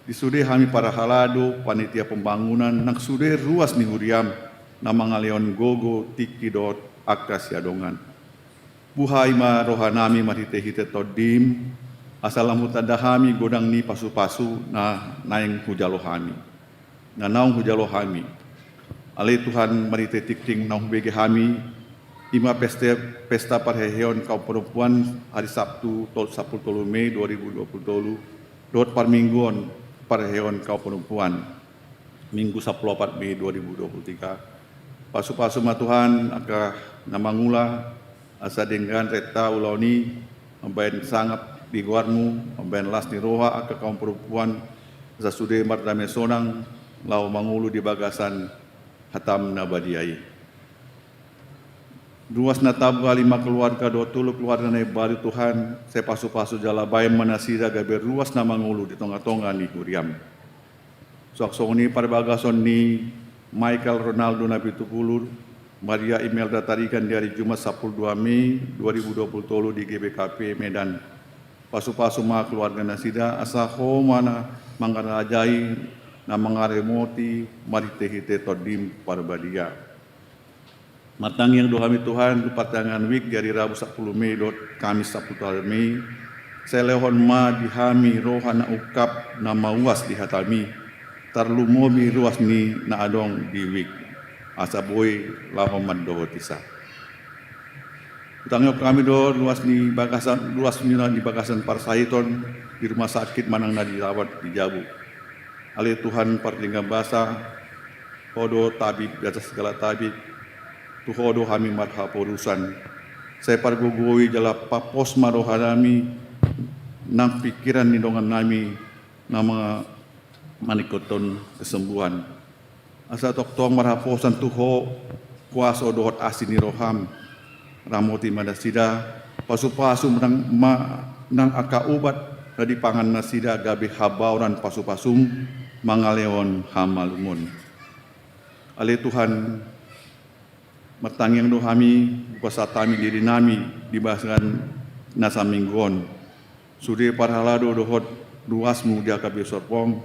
Disude hami para halado panitia pembangunan nang sude ruas ni huriam nama ngaleon gogo tiki dot akas yadongan. Buhai ma rohanami marhite-hite todim asalamu tadahami godang ni pasu-pasu na naing hujalohami. Na naung hujalohami. Ale Tuhan marite tikting naung bege hami ima pesta parheheon kaum perempuan hari Sabtu 10 Mei 2020 dot parmingguon parheheon kaum perempuan Minggu 14 Mei 2023 pasu-pasu ma Tuhan aka namangula asa dengan reta ulauni ambaen sangat di guarmu ambaen las ni roha aka kaum perempuan asa sude mardame sonang lau mangulu di bagasan hatam nabadiai. Ruas nataba 5 keluarga 20 keluarga na baru Tuhan saya pasu-pasu jala bayan manasida gaber ruas na mangulu di tonga-tonga ni Huriam. Sok-sok ni pada bagason ni Michael Ronaldo Nabi Tupulur Maria Imelda Tarikan di hari Jumat 12 Mei 2020 di GBKP Medan. Pasu-pasu ma keluarga nasida asaho mana mangarajai na mangaremoti maritehite todim parbadia. Matang yang dohami Tuhan pertengahan week dari Rabu 10 Mei dot Kamis 10 Mei selehon ma dihami rohana ukap na mauas di hatami tarlumobi ruas ni na adong di week asaboy lahoman dohotisa. Utangnya kami do luas ni bagasan Parsaiton di rumah sakit manang na dirawat di Jabu. Ale Tuhan pertinggal basa kodo tabib di atas segala tabib tuhodo kami marha porusan saya pargugui jala papos marohanami nang pikiran nindongan nami na mga manikoton kesembuhan asa toktong marhaposan tuho kuaso dohot asin ni roham ramoti madasida pasu-pasu nang aka ubat dari pangan nasida gabi habauran pasu-pasum mangaleon hamalumun. Ale Tuhan mertangiang dohami pasatami diri nami dibahasan nasa minggon. Sude parhalado dohot duasmu dia kabi sorpong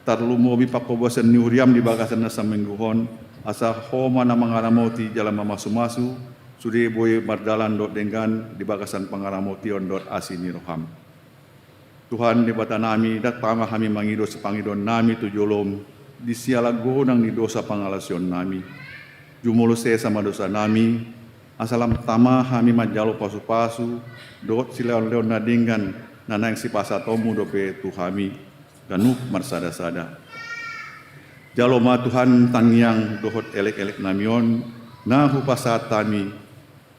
tarlumobi pakobosan niuriam di bagasan nasa mingguhon asa homa na mangaramoti jalan mamasu-masu sude boy mardalan dot dengan di bagasan pangaramotion dot asini roham. Tuhan di bata nami dat pama kami mangido sa Panginoon nami tujolom di sialago nang ni dosa pangalasyon nami. Jumulo se sama dosa nami asalam tama kami majalo pasu-pasu dot sileon-leon na dinggan nanang si pasatomu dope tuhami ganuk marsada-sada. Jaloma Tuhan tangyang dohot elek-elek namion na hupasat tami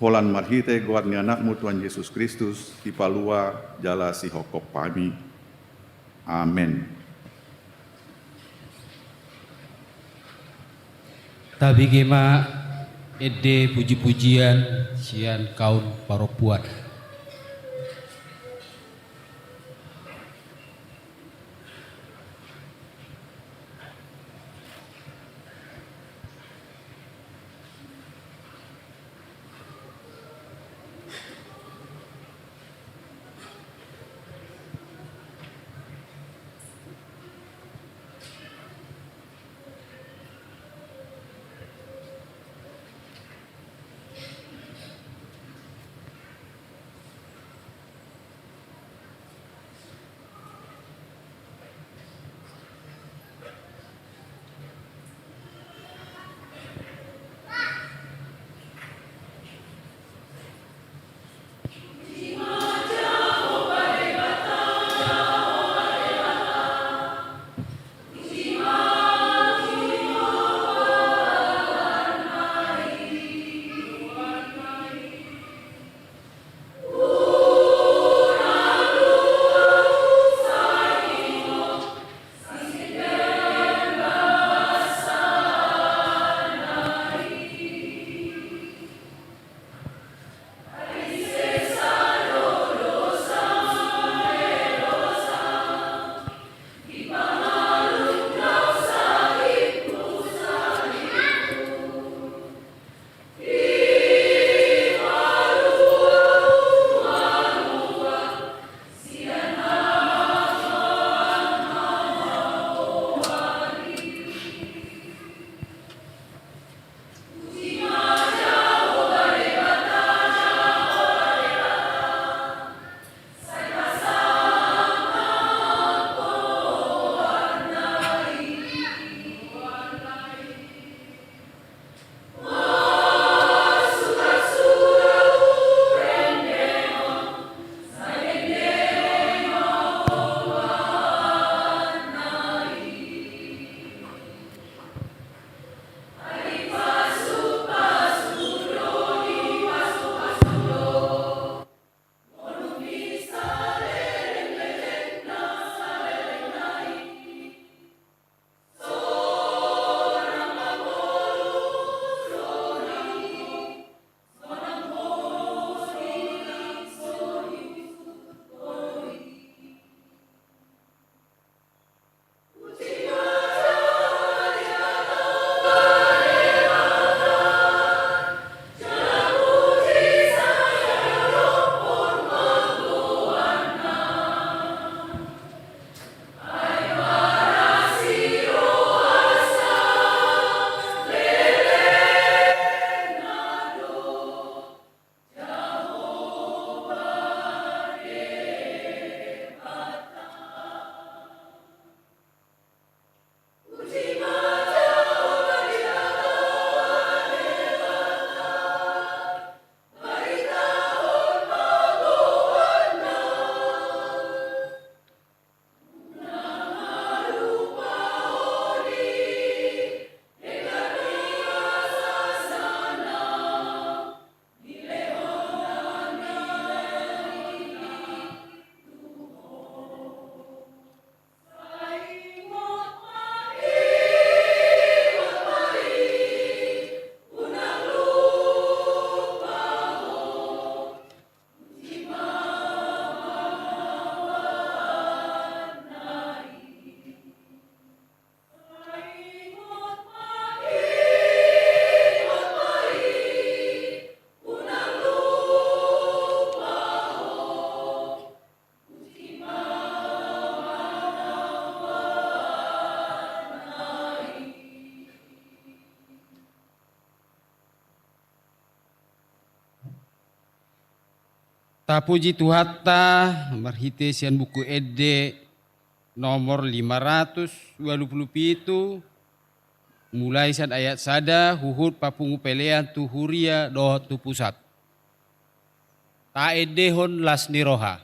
Holan marhite guar ni anakmu Tuhan Yesus Kristus di palua jala si hokok pami. Amin. Tabi gema ede puji-pujian sian kaun paropuan. Tapuji Tuhatta marhitesian buku Ede nomor 527 mulai san ayat sada huhut papungu pelean tu huria doh tu pusat. Ta edehon las niroha.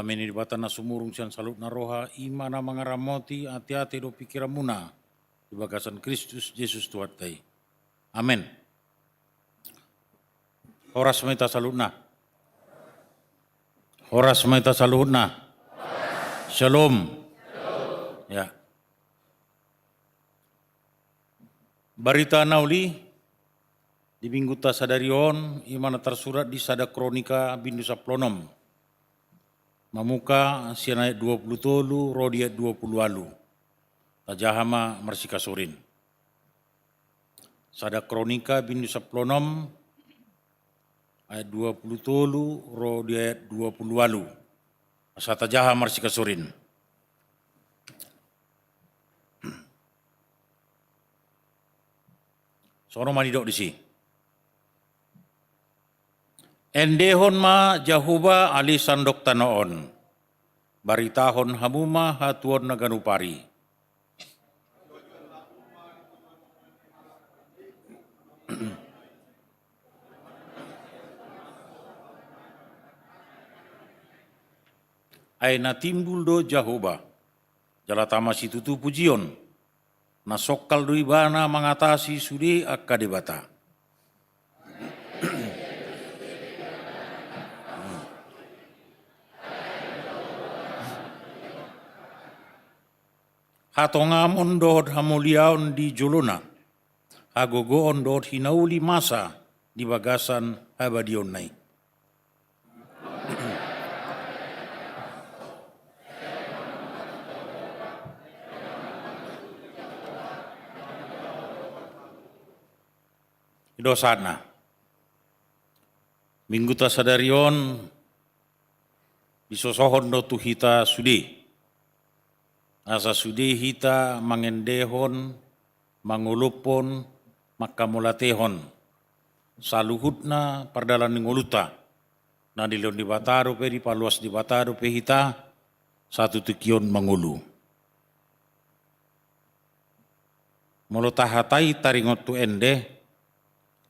Bameni di batana sumurung sian salut naroha imana mangaramoti hati-hati do pikiramuna di bagasan Kristus Yesus Tuhan tai. Amin. Horas maita salutna. Horas maita salutna. Shalom. Ya. Barita nauli di minggu tasadarion imana tersurat di sada kronika bindu saplonom. Mamuka sianai 20 tolu, rodia 20 alu. Tajahama marsika sorin. Sada kronika bindu saplonom ayat 20 tolu, rodia 20 alu. Asa tajaha marsika sorin. Sono manidok di si. Endehon ma Jahuba ali sandok tanoon. Baritahon hamuma hatuon naganupari. Aina timbul do Jahuba. Jalatama situtu pujion. Nasokal do ibana mengatasi sudi akka debata. Hatongamon dohot hamuliaon di Jolona, hagogoon dohot hinauli masa di bagasan abadion nai. Idosana, minggu tasadarion disosohon do tuhita sudi. Asa sudi hita mangendehon, mangulupon, makamulatehon. Saluhutna pardalan nguluta. Na dilon di bataru pe, di paluas di bataru pe hita, satu tukion mangulu. Molo tahatai taringot tu ende,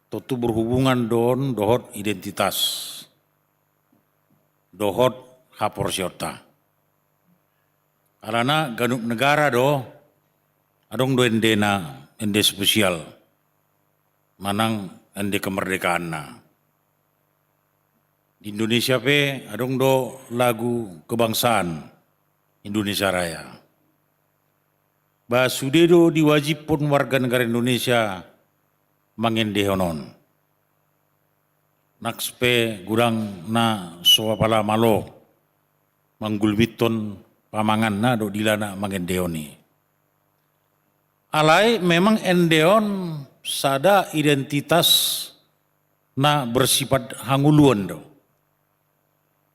totu berhubungan don dohot identitas. Dohot haporsiota. Alana ganuk negara do, adong do ende na, ende spesial. Manang ende kemerdekaan na. Di Indonesia pe, adong do lagu kebangsaan Indonesia Raya. Basude do diwajib pun warga negara Indonesia mangendehonon. Nakspe gurang na soapala malo, manggulbiton pamangan na do dilana mangendeoni. Alai memang endeon sada identitas na bersifat hanguluan do.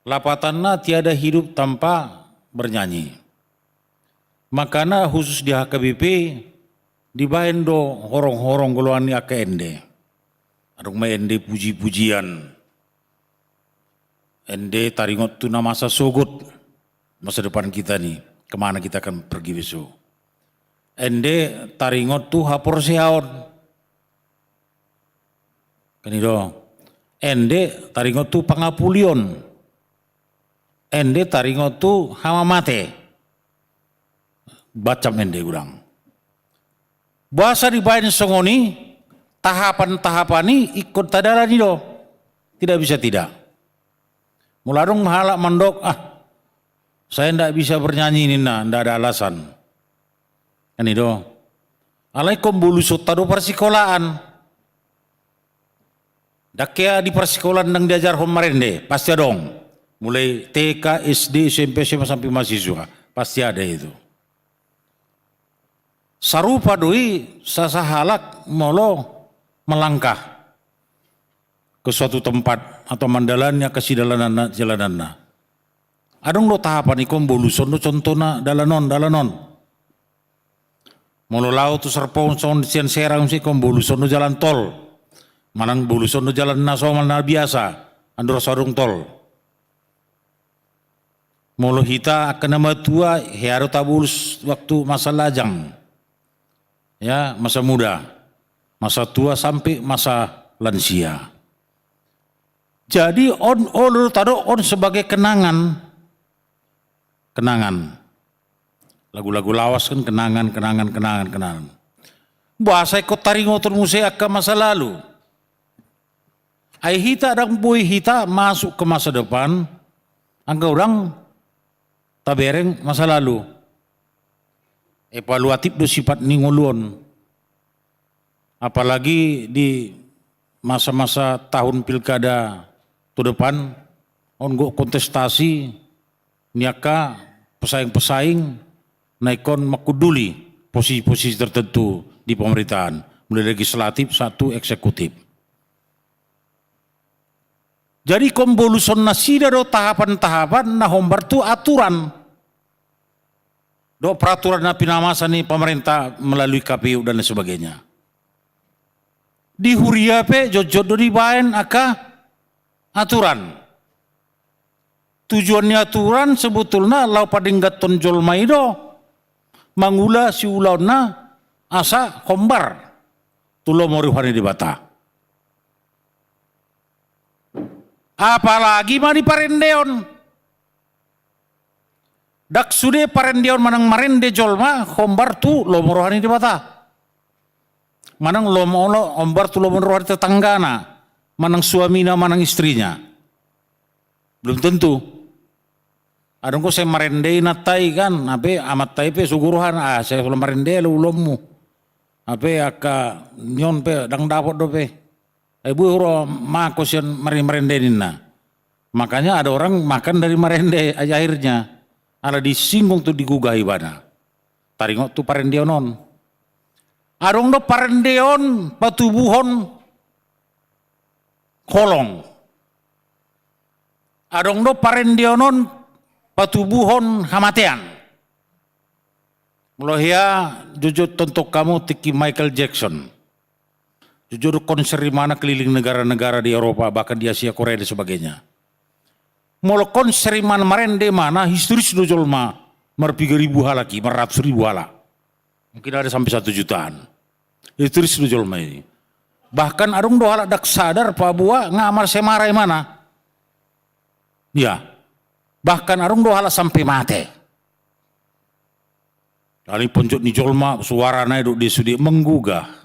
Lapatan na tiada hidup tanpa bernyanyi. Makana khusus di HKBP dibain do horong-horong goloan ni ake ende. Adong may ende puji-pujian. Ende taringot tu na masa sogot. Masa depan kita nih, kemana kita akan pergi besok. Ende taringot tu hapor sehaon. Kan itu. Ende taringot tu pangapulion. Ende taringot tu hama mate. Bacam ende kurang. Bahasa dibain songoni, tahapan-tahapan ini ikut tadara nih do. Tidak bisa tidak. Mularung halak mandok, saya tidak bisa bernyanyi ini, tidak ada alasan. Kan itu. Alaikum bulu sota do persikolahan. Dakia di persikolahan yang diajar homarende, pasti dong. Mulai TK, SD, SMP, SMA sampai mahasiswa, pasti ada itu. Sarupa doi sasahalak molo melangkah ke suatu tempat atau mandalannya ke sidalanan jalananna. Adong lo tahapan ikom boluson lo contohna dalanon. Molo lau tu serpong son sian serang si kom boluson lo jalan tol. Manang boluson lo jalan nasional na biasa. Andor sarung tol. Molo hita akan nama tua hearo tabulus waktu masa lajang. Ya, masa muda. Masa tua sampai masa lansia. Jadi on sebagai kenangan kenangan. Lagu-lagu lawas kan kenangan. Bahasa ikut taringotor musik ke masa lalu. Ai hita dan boy hita masuk ke masa depan, angka orang tabereng masa lalu. Evaluatif do sifat ningoluan. Apalagi di masa-masa tahun pilkada tu depan, ongo kontestasi, niaka pesaing-pesaing, naikon makuduli posisi-posisi tertentu di pemerintahan, mulai legislatif satu eksekutif. Jadi konvolusion nasida do tahapan-tahapan nah hombar tu aturan. Do peraturan na pinamasa ni pemerintah melalui KPU dan sebagainya. Di huria pe jojot do dibaen aka aturan. Tujuannya aturan sebetulnya lau padinggat tonjol maido mangula si ulauna asa hombar tulo moriwani di bata. Apalagi mah di parendeon. Dak sude parendeon manang marende jolma hombar tu lo moriwani di bata. Manang lo hombar tu lo moriwani tetanggana, manang suamina manang istrinya. Belum tentu. Adong ko saya marende natai kan, ape amat tai pe suguruhan saya belum marende lu ulommu. Ape aka nyon pe dang dapot do pe. Ibu huro mako sian marende nina. Makanya ada orang makan dari marende aja akhirnya. Ala disinggung tu digugah ibana. Taringok tu parendeonon. Adong do parendeon patubuhon kolong. Adong do parendeonon patubuhon hamatean. Mulohia jujur tontok kamu tiki Michael Jackson. Jujur konser di mana keliling negara-negara di Eropa bahkan di Asia, Korea dan sebagainya. Molo konser di mana marende mana historis do jolma mar 3.000 halaki, mar 100.000 hala. Mungkin ada sampai 1 jutaan. Historis do jolma ini. Bahkan adung do halak dak sadar pa bua ngamar semarai mana. Ya. Bahkan arung do halak sampai mate. Kali ponjok ni jolma suara na do desudi menggugah.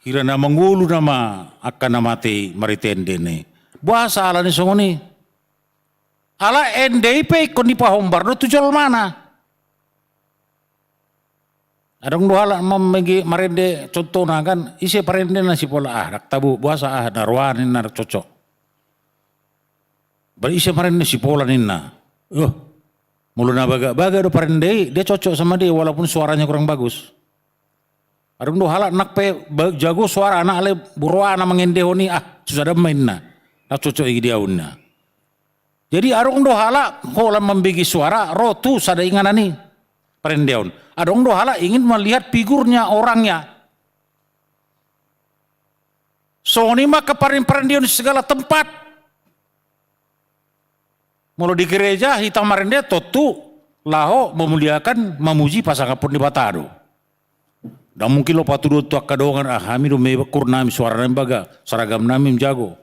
Kira na mengulu nama akan namate maritende ne. Bahasa ala ni songoni. Ala NDP kon di pahombar do tujol mana. Arung do halak memegi marende contohna kan isi parende na si pola dak tabu bahasa narwani nar cocok. Bari isya parende si pola nina. Muluna baga do parende dia cocok sama dia walaupun suaranya kurang bagus. Adung do halak nak pe jago suara anak ale burwana mengendehoni susah mainna. Tak cocok iki dia unna. Jadi adung do halak hola membigi suara rotu sada inganani parendeon. Adung do halak ingin melihat figurnya orangnya. So ni mah keparendeon di segala tempat. Mulu di gereja hitam marende totu laho memuliakan memuji pasangan pun di batado. Dan mungkin lo patudo tu akadongan hami do me kurnami suara baga seragam nami jago.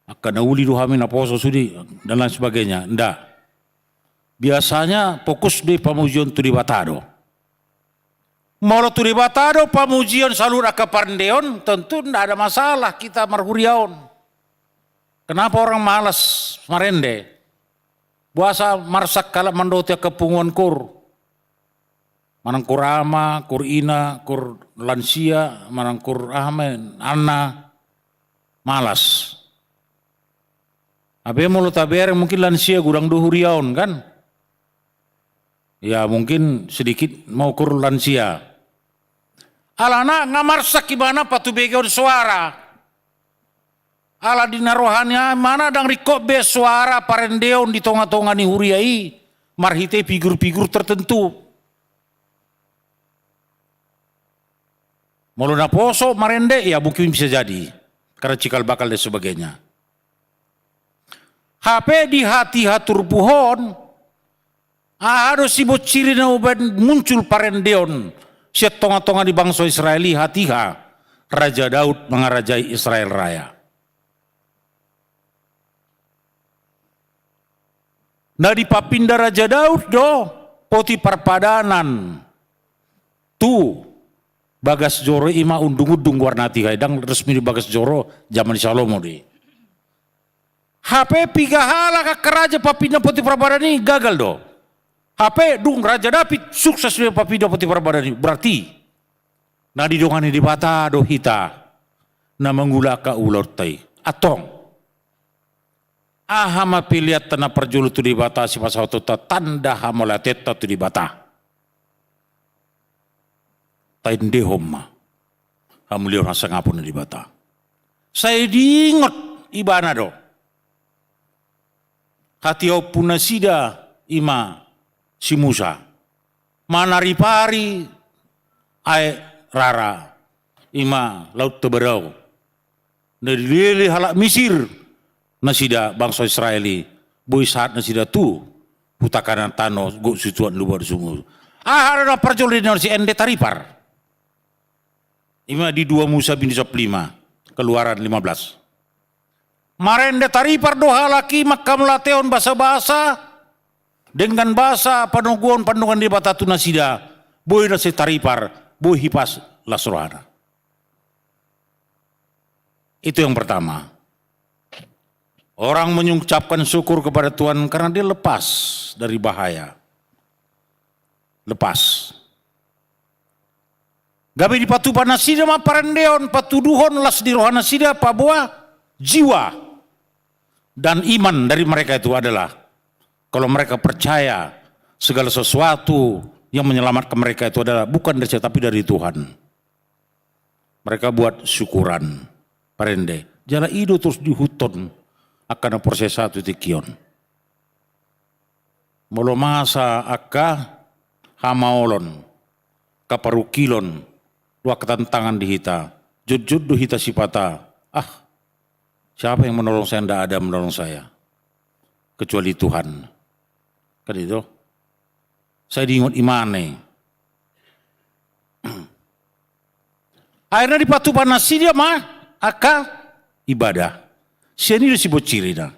Akana uli do hami na poso sudi dan lain sebagainya. Ndak. Biasanya fokus di pamujian tu di batado. Mulu tu di batado pamujian salur akaparendeon tentu ndak ada masalah kita marhuriaon. Kenapa orang malas marende? Buasa marsak kala mandotia kepunguan kur. Manang kur ama, kur ina, kur lansia, manang kur ahmen, anna, malas. Abe mulut taber mungkin lansia gurang duhuriaon kan? Ya mungkin sedikit mau kur lansia. Alana ngamarsak gimana patu begeon suara. Ala dina rohania mana dang rikok be suara parendeon di tonga-tonga ni huriai marhite figur-figur tertentu. Muluna poso marende ya mungkin bisa jadi karena cikal bakal dan sebagainya. HP di hati hatur puhon harus sibut ciri na uban muncul parendeon siat tonga-tonga di bangsa Israeli hatiha Raja Daud mengarajai Israel Raya. Na di papinda Raja Daud do poti perpadanan tu Bagas Joro ima undung-undung warnati kadang resmi di Bagas Joro zaman di Salomo di. HP piga hala ka keraja papinda poti perpadanan ini gagal do. HP dung Raja David sukses di papinda poti perpadanan ini berarti na di dongani di bata do hita na menggula ka ulot tai atong ahama pilihat tanah perjulu tu di bata si pasal tu tanda hamolatet tu di bata tainde homma hamulior hasa ngapun di bata saya diingat ibana do hati opuna sida ima si Musa manari pari ai rara ima laut teberau dari lili halak Mesir nasida bangsa Israeli boy saat nasida tu hutakanan tano go sucuan luar sumur ada perjol di si ende taripar ima di 2 Musa bin 5 keluaran 15 marende taripar doha laki makam lateon bahasa-bahasa dengan bahasa panungguan pandungan di batatu nasida boy nasi taripar boy hipas lasrohana. Itu yang pertama. Orang mengucapkan syukur kepada Tuhan karena dia lepas dari bahaya. Lepas. Gabi di patu panasida ma parendeon patuduhon las di rohana sida pabua jiwa dan iman dari mereka itu adalah kalau mereka percaya segala sesuatu yang menyelamatkan mereka itu adalah bukan dari saya tapi dari Tuhan. Mereka buat syukuran. Parende, jala ido terus dihuton akan proses satu tikion. Molo masa akka hamaolon, kaparukilon, dua ketantangan di hita, jujud du hita sipata. Siapa yang menolong saya? Tidak ada menolong saya, kecuali Tuhan. Kan itu. Saya diingat imane. Akhirnya di patu panas dia mah. Aka ibadah. Sini disebut cirina.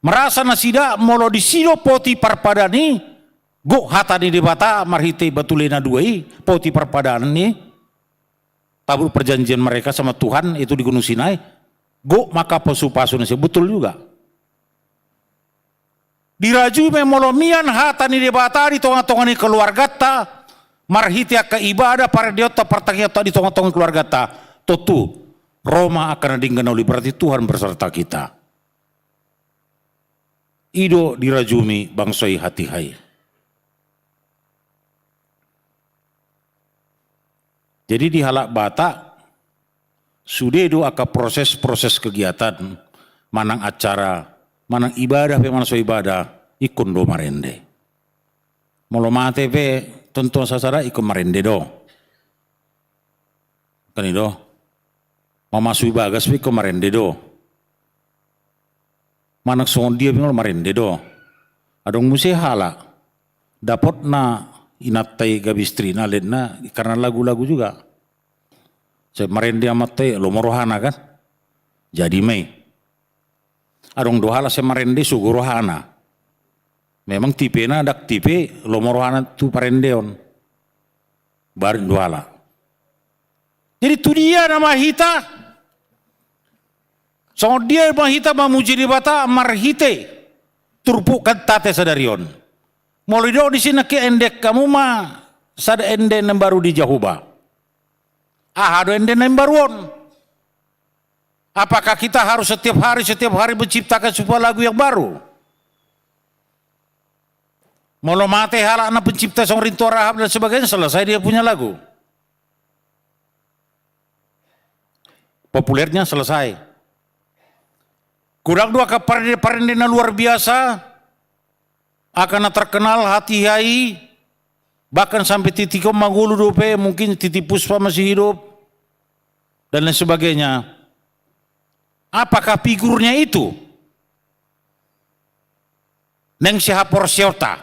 Merasa nasida molo disido poti parpadani go hatani di bata marhite batulena duai poti parpadani ni tabur perjanjian mereka sama Tuhan itu di Gunung Sinai go maka pasu-pasu nasi betul juga. Diraju memolomian hatani di bata di tonga-tongani keluarga ta marhite aka ibadah para diota pertakiata di tonga-tongan keluarga ta totu Roma akan dingganoli berarti Tuhan berserta kita. Ido dirajumi bangsoi hati hai. Jadi di halak bata sudah do aka proses-proses kegiatan manang acara, manang ibadah pe manang so ibadah ikun do marende. Molo mate pe tentu sasara ikun marende do. Kan itu Mamasui bagas pi kemarin dedo. Manak songon dia pingol kemarin dedo. Adong musi hala. Dapat na inatai gabistri na ledna karena lagu-lagu juga. Saya kemarin dia matai lomorohana kan. Jadi mei. Adong dohala saya kemarin dia sugorohana. Memang tipe na dak tipe lomorohana tu parendeon. Barin dohala. Jadi tu dia nama hita. So dia mahita mamuji di bata marhite turpuk tate sadarion. Molido di sini ke endek kamu mah sada ende yang baru di Jahuba. Ada ende yang baruon. Apakah kita harus setiap hari menciptakan sebuah lagu yang baru? Molo mate halak na pencipta song Rinto Rahab dan sebagainya selesai dia punya lagu. Populernya selesai. Kurang dua keparendena luar biasa akan terkenal hati hai bahkan sampai titik Magulu dope mungkin titik Puspa masih hidup dan lain sebagainya. Apakah figurnya itu? Neng sihapor siota.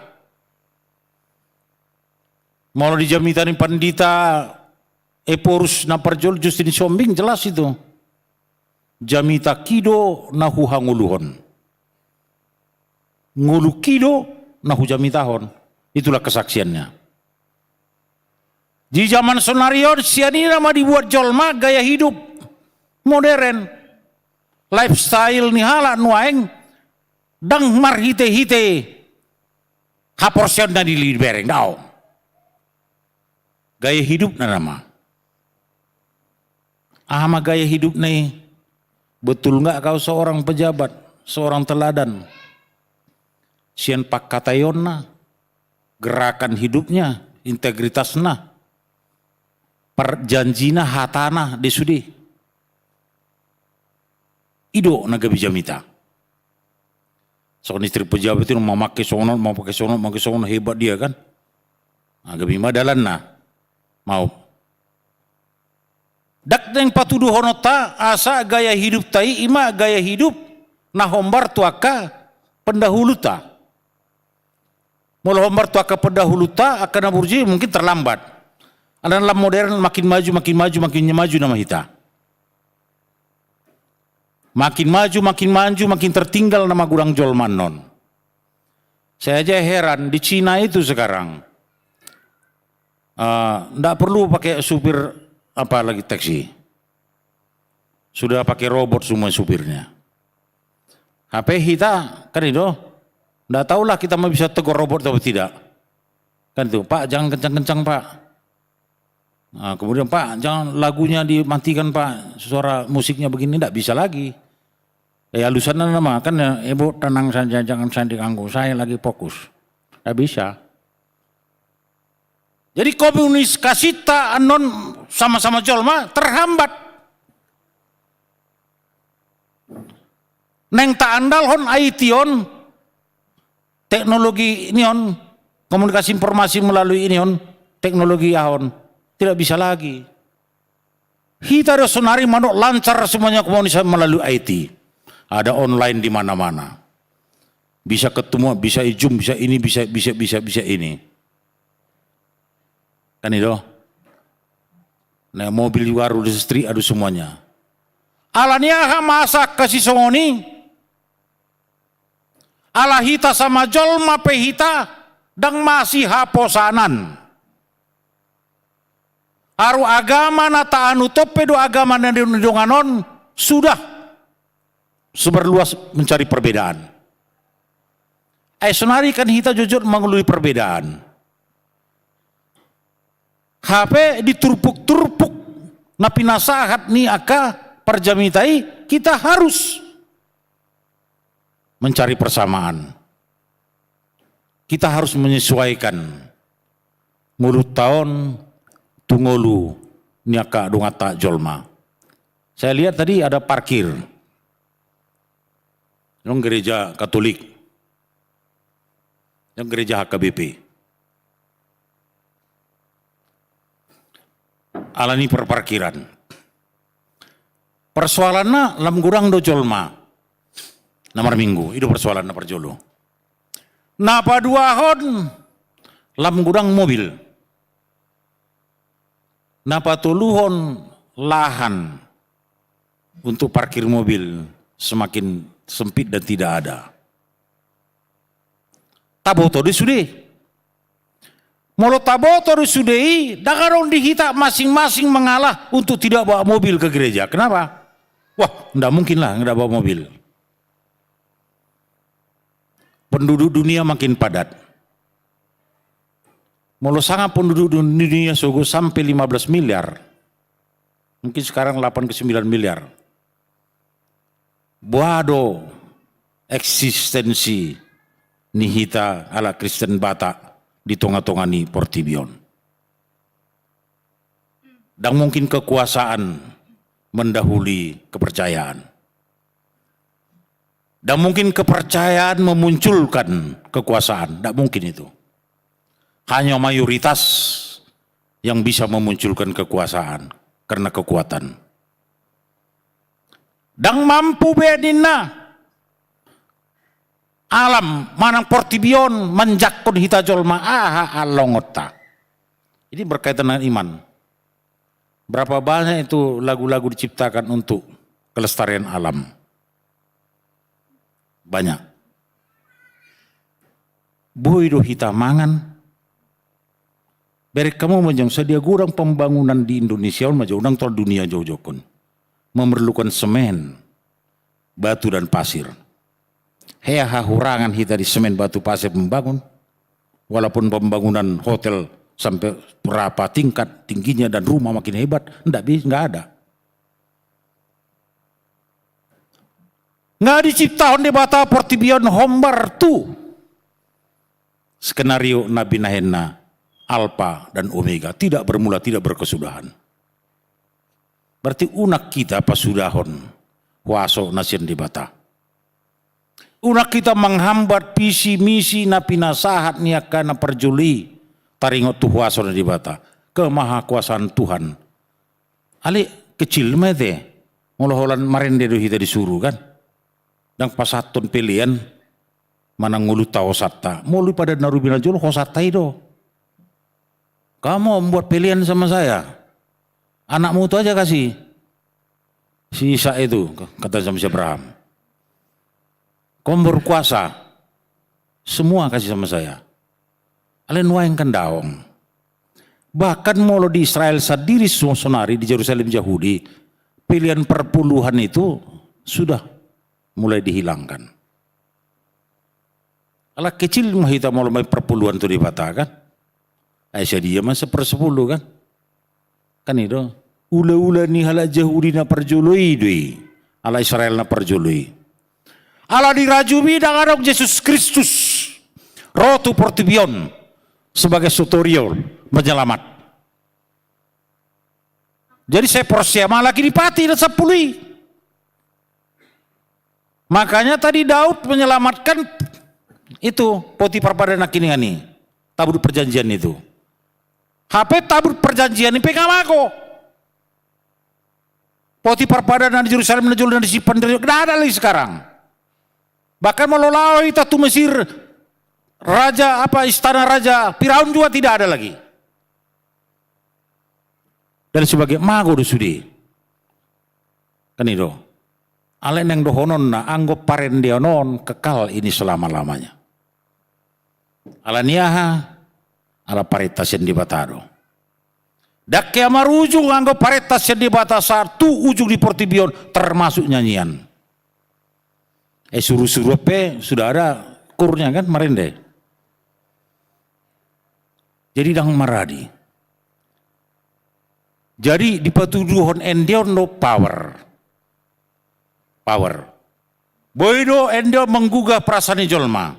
Mau dijamitanin pandita Eporus na perjol Justin Sombing jelas itu. Jamita kido na huhanguluhon. ngulukido na hujami tahun. Itulah kesaksiannya. Di zaman sonarion sianira mah dibuat jolma gaya hidup modern. Lifestyle ni hala nuaeng dang marhite-hite haporsion na dilibereng daw. Gaya hidup na nama. Ama gaya hidup nih, betul nggak kau seorang pejabat, seorang teladan? Sian pak katayonna, gerakan hidupnya, integritasna, perjanjina hatana desudi. Ido naga bijamita. Seorang istri pejabat itu mau pakai sono hebat dia kan? Agak bimadalan nah. Mau dak yang patuduh honota asa gaya hidup tai ima gaya hidup nah hombar tuaka pendahuluta mula hombar tuaka pendahuluta akan aburji mungkin terlambat dalam modern makin maju nama hita makin tertinggal nama gurang jolman non. Saya aja heran di Cina itu sekarang nggak perlu pakai supir apa lagi taksi, sudah pakai robot semua supirnya. HP kita kan itu, nggak tahulah kita mau bisa tegur robot atau tidak, kan itu Pak jangan kencang-kencang Pak. Nah, kemudian Pak jangan lagunya dimatikan Pak, suara musiknya begini nggak bisa lagi. Halusan nama kan ya, ibu tenang saja jangan saya diganggu, saya lagi fokus, nggak bisa. Jadi komunikasi tak anon sama-sama jolma terhambat. Neng tak andal hon IT on teknologi ini on komunikasi informasi melalui ini on teknologi ahon tidak bisa lagi. Kita ada sonari manuk lancar semuanya komunikasi melalui IT. Ada online di mana-mana. Bisa ketemu, bisa Zoom, bisa ini, bisa ini. Kan itu, nah mobil waru listrik ada semuanya. Alania masak kasih songoni, ala hita sama jolma pehita, dang masih haposanan. Haru agama na taanu topedo agama na dinunganon sudah seberluas mencari perbedaan. Sonari kan hita jujur mengelui perbedaan. HP diturpuk-turpuk napi nasahat ni aka perjamitai kita harus mencari persamaan. Kita harus menyesuaikan mulut tahun tungolu ni aka dungata jolma. Saya lihat tadi ada parkir yang gereja Katolik, yang gereja HKBP. Alani perparkiran. Persoalannya lam gurang do jolma. Nomor minggu, itu persoalan na perjolo. Napa dua hon lam gurang mobil. Napa tuluhon lahan untuk parkir mobil semakin sempit dan tidak ada. Taboto di sudi. Molo taboto sudei, dakarong dihita masing-masing mengalah untuk tidak bawa mobil ke gereja. Kenapa? Wah, enggak mungkin lah enggak bawa mobil. Penduduk dunia makin padat. Molo sangat penduduk dunia sogo sampai 15 miliar. Mungkin sekarang 8 ke 9 miliar. Buado eksistensi nihita ala Kristen Batak di tengah-tengah ni Portibion. Dan mungkin kekuasaan mendahului kepercayaan. Dan mungkin kepercayaan memunculkan kekuasaan. Tidak mungkin itu. Hanya mayoritas yang bisa memunculkan kekuasaan karena kekuatan. Dan mampu bedina alam manang Portibion menjakun hita jolma alongota. Ini berkaitan dengan iman. Berapa banyak itu lagu-lagu diciptakan untuk kelestarian alam? Banyak. boido hita mangan. Berek kamu menjang sedia gurang pembangunan di Indonesia, maju udang tol dunia jauh-jauhkun. Memerlukan semen, batu dan pasir. Hea hurangan hita di semen batu pasir membangun. Walaupun pembangunan hotel sampai berapa tingkat tingginya dan rumah makin hebat, nggak ada. Nggak diciptakan di bata Portibion Hombar tu. Skenario Nabi Nahena, Alpha dan Omega tidak bermula, tidak berkesudahan. Berarti unak kita pasudahon waso nasin di bata. Unak kita menghambat visi misi napi nasahat niakana perjuli taringot tu waso di bata. Kemahakuasaan Tuhan. Ali kecil mete ngoloholan marende do kita disuruh kan. Dan pasatun pilihan mana ngulu tau satta. Mulu pada narubina jul hosata itu. Kamu membuat pilihan sama saya. Anakmu itu aja kasih. Si Isa itu kata sama si Abraham. Kamu berkuasa. Semua kasih sama saya. Alen wayangkan daong. Bahkan mulu di Israel sendiri sonari di Yerusalem Yahudi. Pilihan perpuluhan itu sudah mulai dihilangkan. Kalau kecil kita mulai perpuluhan itu dibatakan. Aisyah dia masa per-10 kan. Kan itu. Ula-ula ni hala Yahudi na perjului dui. Ala Israel na perjului. Ala dirajumi dengan Yesus Kristus. Rotu Portibion. Sebagai tutorial menyelamat. Jadi saya persiapan lagi dipati dan sepului. Makanya tadi Daud menyelamatkan itu Potifar pada nakini tabut perjanjian itu. HP tabut perjanjian ini pegang aku. Potifar pada di Yerusalem najul dan disimpan tidak ada lagi sekarang. Bahkan melolao itu Mesir raja istana raja Firaun juga tidak ada lagi. Dan sebagai mago sudi. Kan itu. Alen yang dohonon na anggap parendionon kekal ini selama-lamanya. Alaniaha ala paritas yang dibatado. Dakke amar ujung anggap paritas yang dibatasar tu ujung di Portibion termasuk nyanyian. Suruh-suruh sudah ada kurnya kan marende. Jadi dang maradi. Jadi di patuduhon endion no power. Boido endo menggugah perasaan jolma.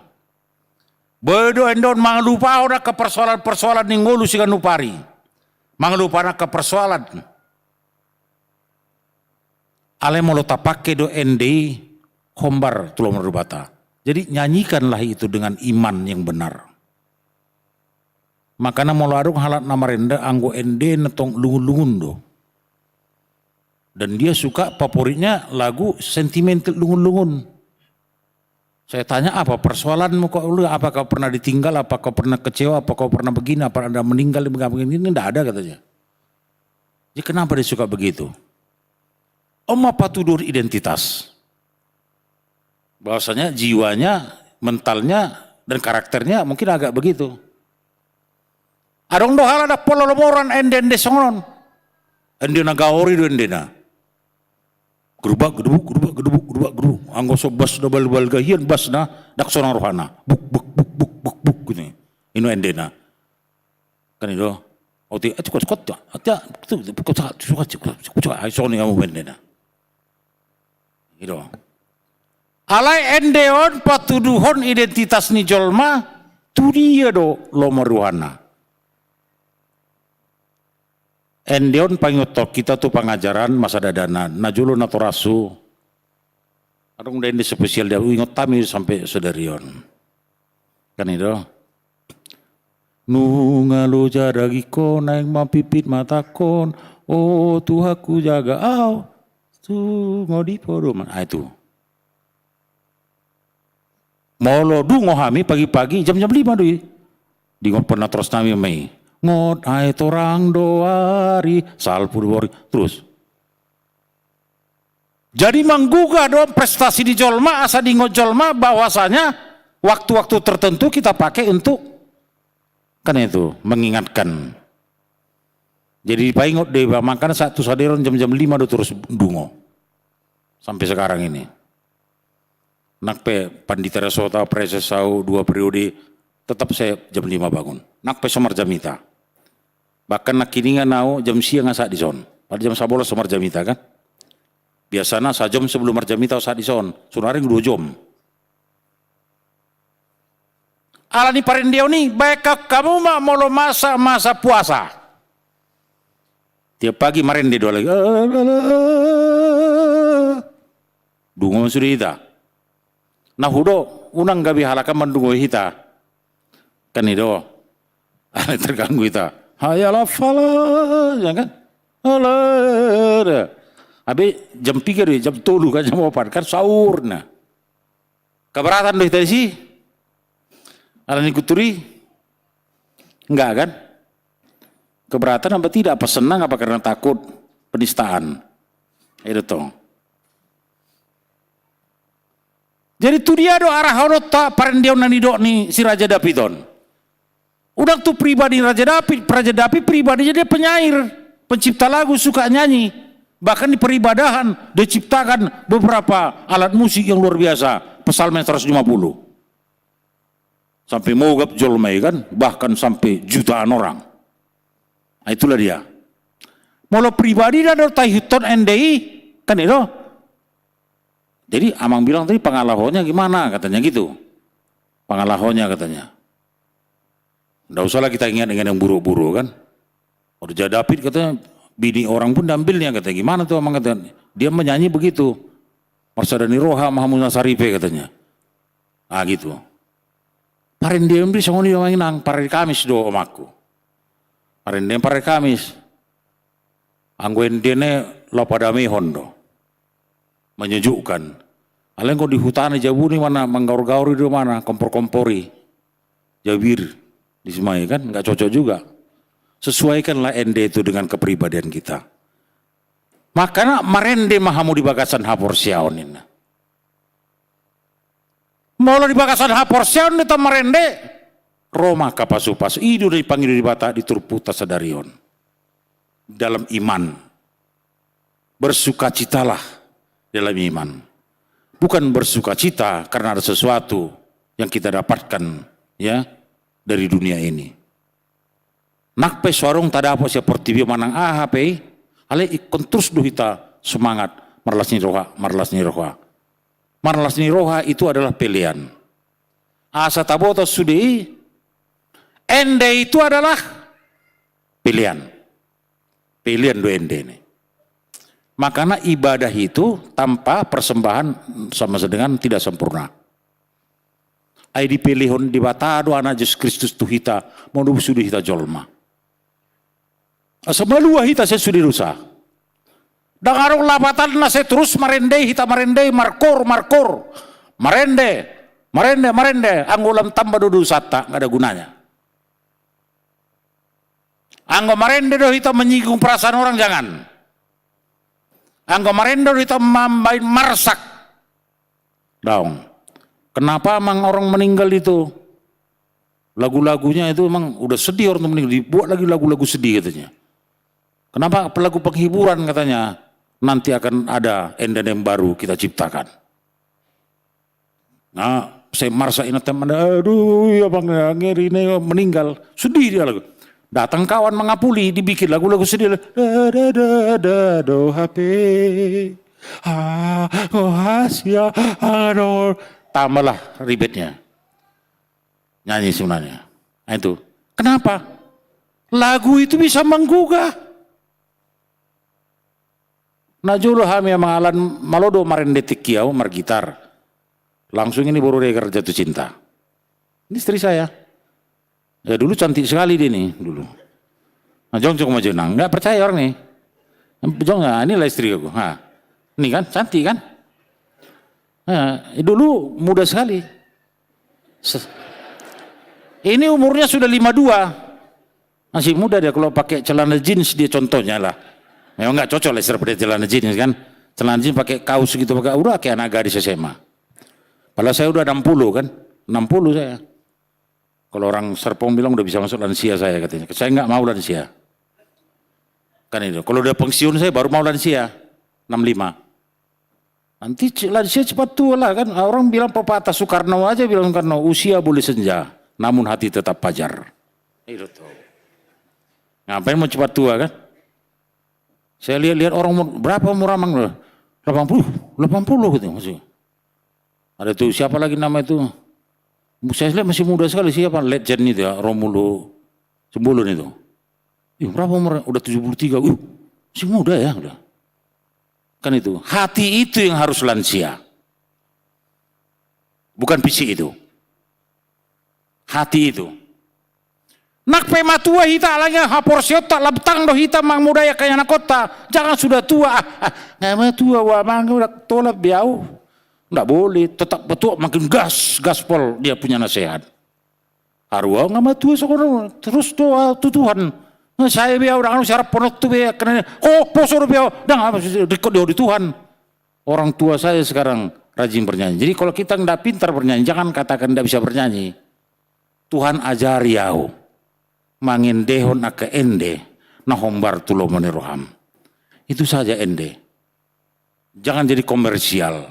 Boido endo mengelupa orang ke persoalan-persoalan yang ngolu sikan nupari. Mengelupa ke persoalan. Ale molo tapake do endi hombar tulung merubata. Jadi nyanyikanlah itu dengan iman yang benar. Makanya molo adung halat namarenda anggo ende netong lungun-lungun do. Dan dia suka favoritnya lagu sentimental lungun-lungun. Saya tanya apa persoalanmu kok lu? Apa kau pernah ditinggal? Apa kau pernah kecewa? Apa kau pernah begini? Apa Anda meninggal? Begini? Tidak ada katanya. Jadi kenapa dia suka begitu? Apa tudur identitas? Bahwasanya jiwanya, mentalnya, dan karakternya mungkin agak begitu. Adong dohal ada pololomoran enden desongon. Endena gaori do endena. Gerubak. Anggo so bas da bal gahian bas na dak sonang rohana. Buk gini. Ino endena. Kan itu. Oti cukup ya. Atia cukup ai soni kamu endena. Itu. Alai endeon patuduhon identitas ni jolma tu dia do lomor rohana. Endion pangotok kita tuh pengajaran masa dadana najulo naturasu adung dende spesial dia ingot tami sampai sedarion kan itu nu ngalo jaragi kon naik mampipit matakon oh Tuhaku jaga au tu ngodi podo itu molo dungo hami pagi-pagi jam-jam 5 doi di ngot pernah terus nami mai ngot ai torang doari salpur terus. Jadi menggugah dong prestasi di jolma asa di ngojolma bahwasanya waktu-waktu tertentu kita pakai untuk kan itu mengingatkan. Jadi paingot deh makan satu saderon jam-jam 5 udah terus dungo sampai sekarang ini. Nakpe Pandita Resota Presesau 2 periode tetap saya jam 5 bangun. Nakpe somar jamita. Bahkan nak kini nau jam siang saat di son. Pada jam 11 somar jamita kan. Biasanya sajam sebelum marjamita saat di son. Sunaring 2 jam. Alani parendiau nih, baik kamu mau lo masa puasa. Tiap pagi marende dua lagi. Dungo sudah hita. Nah hudo, unang gabi halakan mendungo hita. Kan itu, terganggu hita. Hayalah fala, ya kan? Alah, habis jam 3 jam 7 kan jam 4 kan sahur nah. Keberatan doh tadi sih. Alani kuturi, enggak kan? Keberatan apa tidak? Apa senang? Apa karena takut penistaan? Itu toh. Jadi tu dia do arah horot tak parendiau nani do ni si Raja Dapiton. Udah tuh pribadi Raja David pribadinya dia penyair, pencipta lagu, suka nyanyi. Bahkan di peribadahan diciptakan beberapa alat musik yang luar biasa. Psalm 150. Sampai mogap jolmai kan, bahkan sampai jutaan orang. Nah, itulah dia. Mula pribadi dah ada tahiton NDI kan itu. Jadi Amang bilang tadi pengalahannya gimana katanya gitu. Pengalahannya katanya. Nggak usahlah kita ingat dengan yang buruk-buruk kan. Raja David katanya bini orang pun diambilnya katanya. Gimana tuh Amang katanya. Dia menyanyi begitu. Marsadani Roha Mahamud Nasaripe katanya. Ah gitu. Parendiau bisa ngoni nang pare Kamis do omaku. Parendiau pare Kamis. Anggoen dene lopadami hondo. Menyejukkan. Aleng kok di hutan Jabu ni mana menggaur-gaur di mana kompor-kompori. Jabir di Semai kan nggak cocok juga. Sesuaikanlah ND itu dengan kepribadian kita. Makanya marende mahamu di bagasan hapor siaonin. Mau di bagasan hapor siaon itu marende Roma kapasupas idu dipanggil di bata di turputa sadarion. Dalam iman. Bersukacitalah dalam iman. Bukan bersukacita karena ada sesuatu yang kita dapatkan ya dari dunia ini. Nakpe suarung tada apa seperti dia manang AHP, ale ikon terus duhita semangat marlas ni roha, marlas ni roha. Marlas ni roha itu adalah pilihan. Asa taboto sudi, ende itu adalah pilihan. Pilihan do ende ini. Makanya ibadah itu tanpa persembahan sama dengan tidak sempurna. Ai dipilihon di batado anak Yesus Kristus tuhita mau sudah hita jolma. Semalua hita saya sudah rusak. Dan arung labatan na saya terus marende hita marende markor marende anggolam tambah dudu sata nggak ada gunanya. Anggo marende do hita menyinggung perasaan orang jangan. Anggo marende do hita mambain marsak. Daung. Kenapa emang orang meninggal itu lagu-lagunya itu emang udah sedih orang meninggal dibuat lagi lagu-lagu sedih katanya. Kenapa lagu penghiburan katanya nanti akan ada enden yang baru kita ciptakan. Nah saya marsa ingat teman aduh ya bang ngeri nih meninggal sedih dia lagu. Datang kawan mengapuli dibikin lagu-lagu sedih. Do hape hasia tambahlah ribetnya nyanyi sebenarnya. Nah itu kenapa lagu itu bisa menggugah. Najulu hami amalan malodo marendetik kiau margitar langsung ini baru dia jatuh cinta. Ini istri saya ya dulu cantik sekali dia nih dulu. Nah jong maju nang nggak percaya orang nih jong nggak inilah istri aku. Nah ini kan cantik kan. Nah, dulu muda sekali. Ini umurnya sudah 52. Masih muda dia kalau pakai celana jeans dia contohnya lah. Memang nggak cocok lah seperti celana jeans kan. Celana jeans pakai kaos gitu pakai udah kayak anak gadis SMA. Padahal saya udah 60 kan. 60 saya. Kalau orang Serpong bilang udah bisa masuk lansia saya katanya. Saya nggak mau lansia. Kan itu. Kalau udah pensiun saya baru mau lansia. 65. Nanti lansia cepat tua lah kan. Orang bilang pepatah Soekarno aja bilang Soekarno, usia boleh senja, namun hati tetap fajar. Itu tuh. Ngapain mau cepat tua kan? Saya lihat orang berapa umur Ramang loh? 80 gitu maksudnya. Ada tuh siapa lagi nama itu? Saya lihat masih muda sekali, siapa? Legend itu ya, Romulo Sembulun itu. Berapa umurnya? Udah 73. Masih muda ya udah. Kan itu. Hati itu yang harus lansia. Bukan fisik itu. Hati itu. Nak pematua hita lagi hapor siota labtang do hita mang muda ya kaya anak kota. Jangan sudah tua. Nggak tua wah mang udah tolak biau. Nggak boleh, tetap betul makin gaspol dia punya nasihat. Arwah nggak tua sekolah terus doa Tuhan. Saya biau udah syarat ponok tuh biau karena posor biau dah dikot di Tuhan. Orang tua saya sekarang rajin bernyanyi. Jadi kalau kita nggak pintar bernyanyi, jangan katakan nggak bisa bernyanyi. Tuhan ajari yau. Mangin dehon ake ende na hombar tulo meneroham. Itu saja ende. Jangan jadi komersial.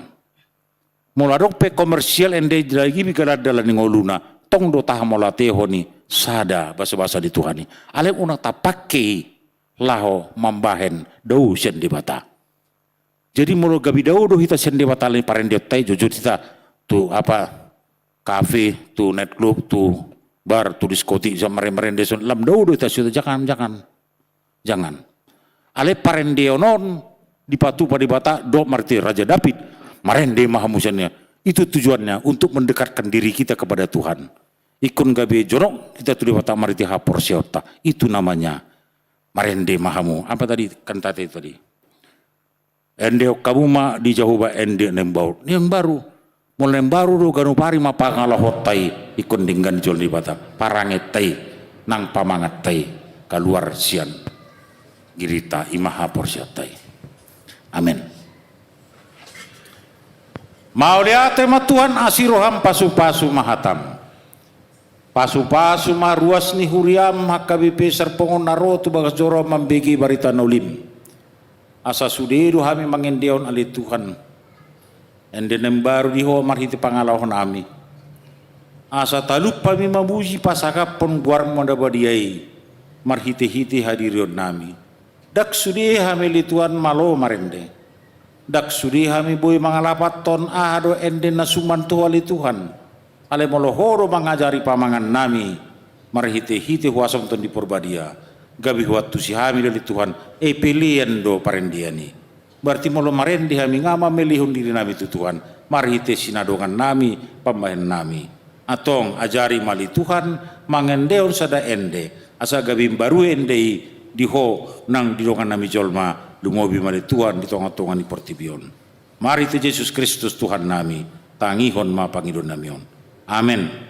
Muladok pe komersial ende lagi bikala dalan ngoluna tong do taha mola tehoni sada bahasa-bahasa di Tuhani. Ale una tapake laho mambahen dau sen di bata. Jadi mulu gabi dau do hita sen di bata le parendiot tai jojo kita tu apa kafe tu net club tu bar tu diskotik sama merendeson lam daudo ta sudah jangan. Ale parendionon dipatu pada bata do marti Raja David marende mahamusannya. Itu tujuannya untuk mendekatkan diri kita kepada Tuhan. Ikun gabe jorok kita tu dibata marti hapor siota. Itu namanya marende mahamu. Apa tadi kantate tadi? Ende kabuma di jahuba ende nembau. Ini yang baru. Mulai baru do ganu pari mapangala hotai ikon dinggan jol di bata paranget tai nang pamangat tai keluar sian girita imaha porsiatai. Amin. Mau lihat tema Tuhan asiroham pasu-pasu mahatam. Pasu-pasu maruas ni huriam hakabipe serpongon naro tu bagas joro mambegi barita nolim. Asa suderu hami mangendeon ali Tuhan. Ende nembaru diho marhiti pangalahon ami. Asa taluk pami mabuji pasaka pon guar mondabadiai marhiti-hiti hadirion nami. Dak sudi hamili Tuhan malo marende. Dak sudi hami boy mangalapat ton ahado ende nasuman tuhali Tuhan. Ale molohoro mangajari pamangan nami marhiti-hiti huasam ton di porbadia. Gabi huatu si hami dari Tuhan pilihan do parendiani. Berarti molo marendi hami ngama melihun diri nami tu Tuhan. Marhite sinadongan nami, pambahan nami. Atong ajari mali Tuhan, mangendeon sada ende. Asa gabim baru endei diho nang didongan nami jolma. Lumobi mali Tuhan di tonga-tonga ni portibion. Mari te Yesus Kristus Tuhan nami. Tangihon ma pangidon namion. Amin.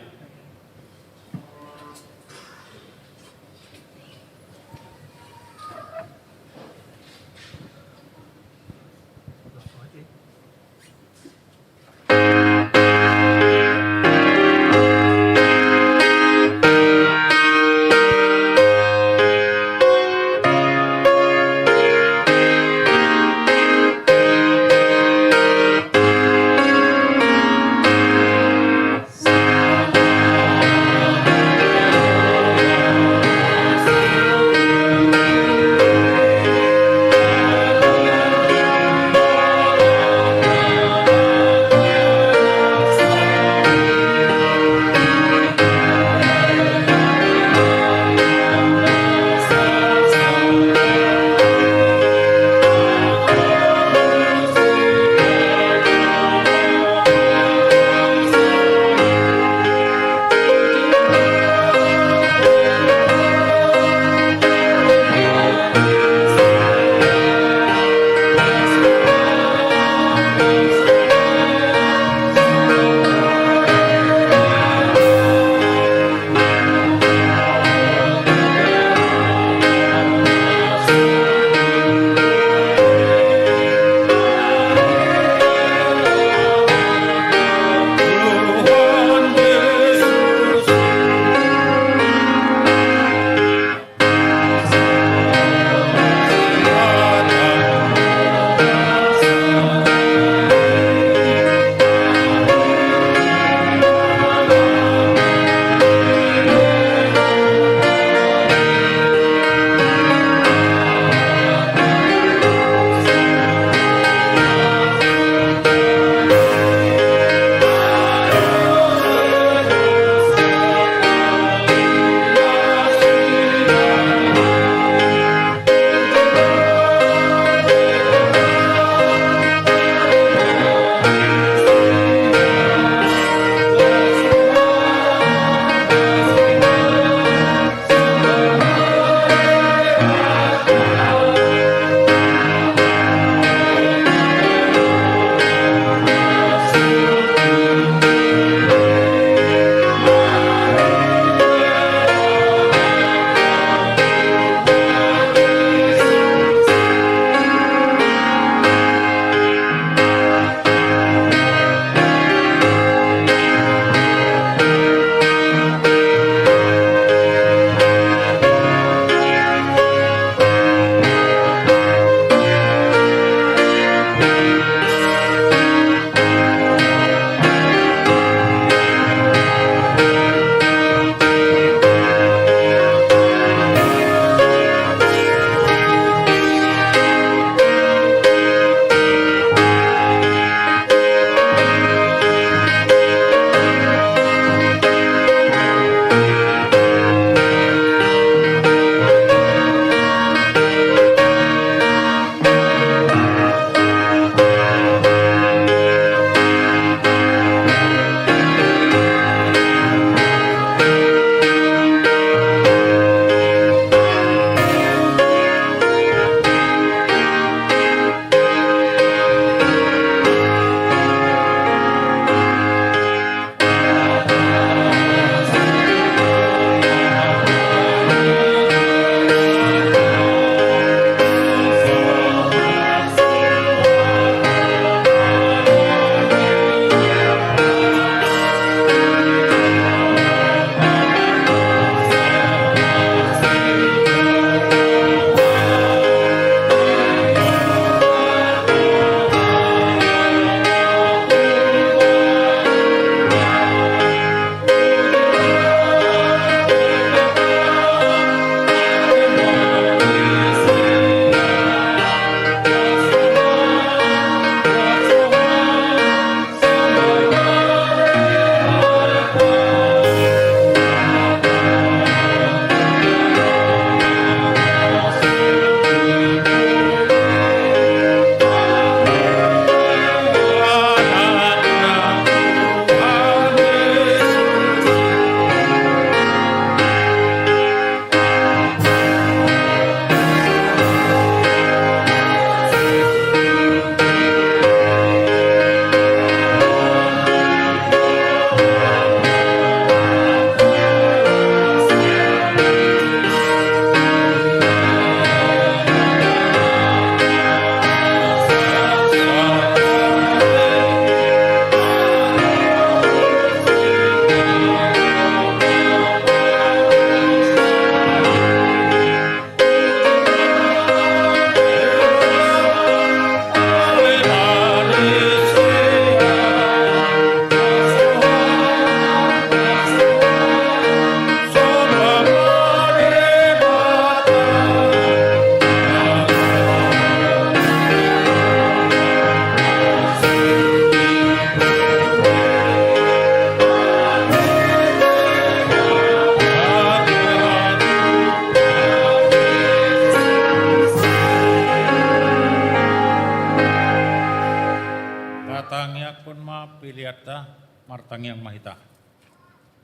kita martangiang mahita.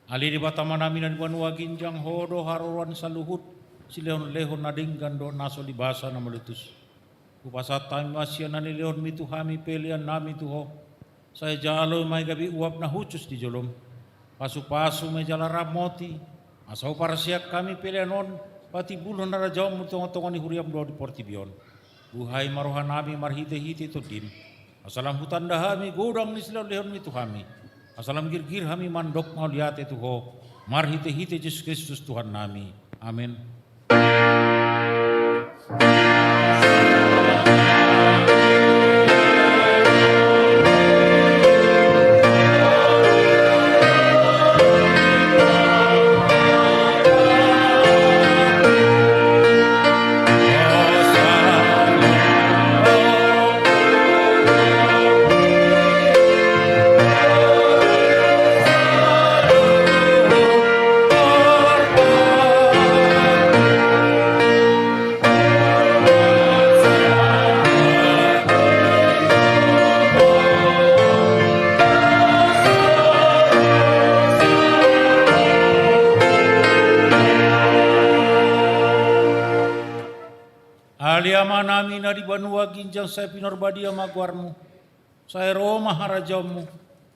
Ali di batama nami na di banua ginjang hodo haruan saluhut silehon-lehon nading gando naso di basa na malutus. Upasat tami masya na nilehon mitu hami pelian nami tuho. Saya jalo may gabi uap na hucus di jolom. Pasu-pasu may jala ramoti. Asau para siak kami pelianon pati bulon na rajaw mo tongon-tongon ni huriam do di portibion. Buhay marohan nami marhite-hite to dim. Asalam hutan dahami godang ni silaw lehon mitu hami. Asalam gir-gir hami mandok mau liate tuho. Marhite-hite Yesus Kristus Tuhan nami. Amin. Aliama nami na di banua ginjang saya pinorbadia magwarmu. Saya Roma harajamu.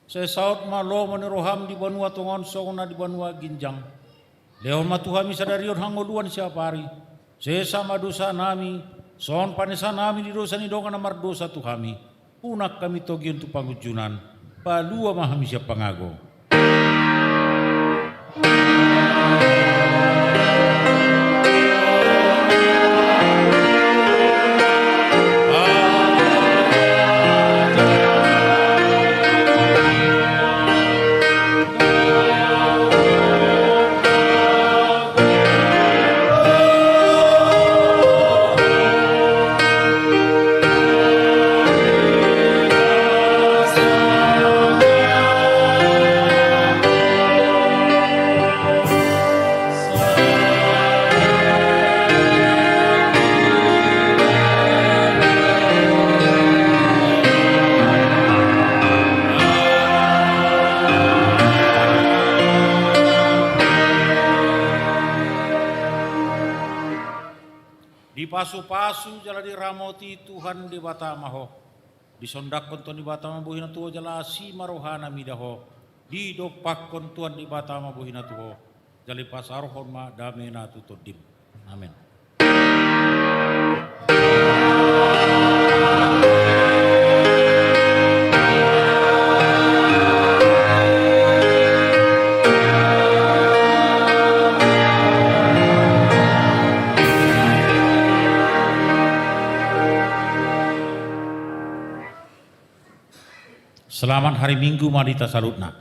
Saya saut malo maniroham di banua tongon songona di banua ginjang. Lehon matuhami sadarion hangoluan siapa hari. Saya sama dosa nami. Son panesa nami di dosa ni dongan amar dosa tuhami. Punak kami togi untuk pangujunan. Palua mahami siapa pangago. Di pasu-pasu jala di ramoti Tuhan di batamaho. Di sondak konton di batama buhina tuho jala si marohana midaho. Di dopak kontuan di batama buhina tuho. Jali pasarohon ma damena tutodim. Amin. Selamat hari Minggu Madita Salutna.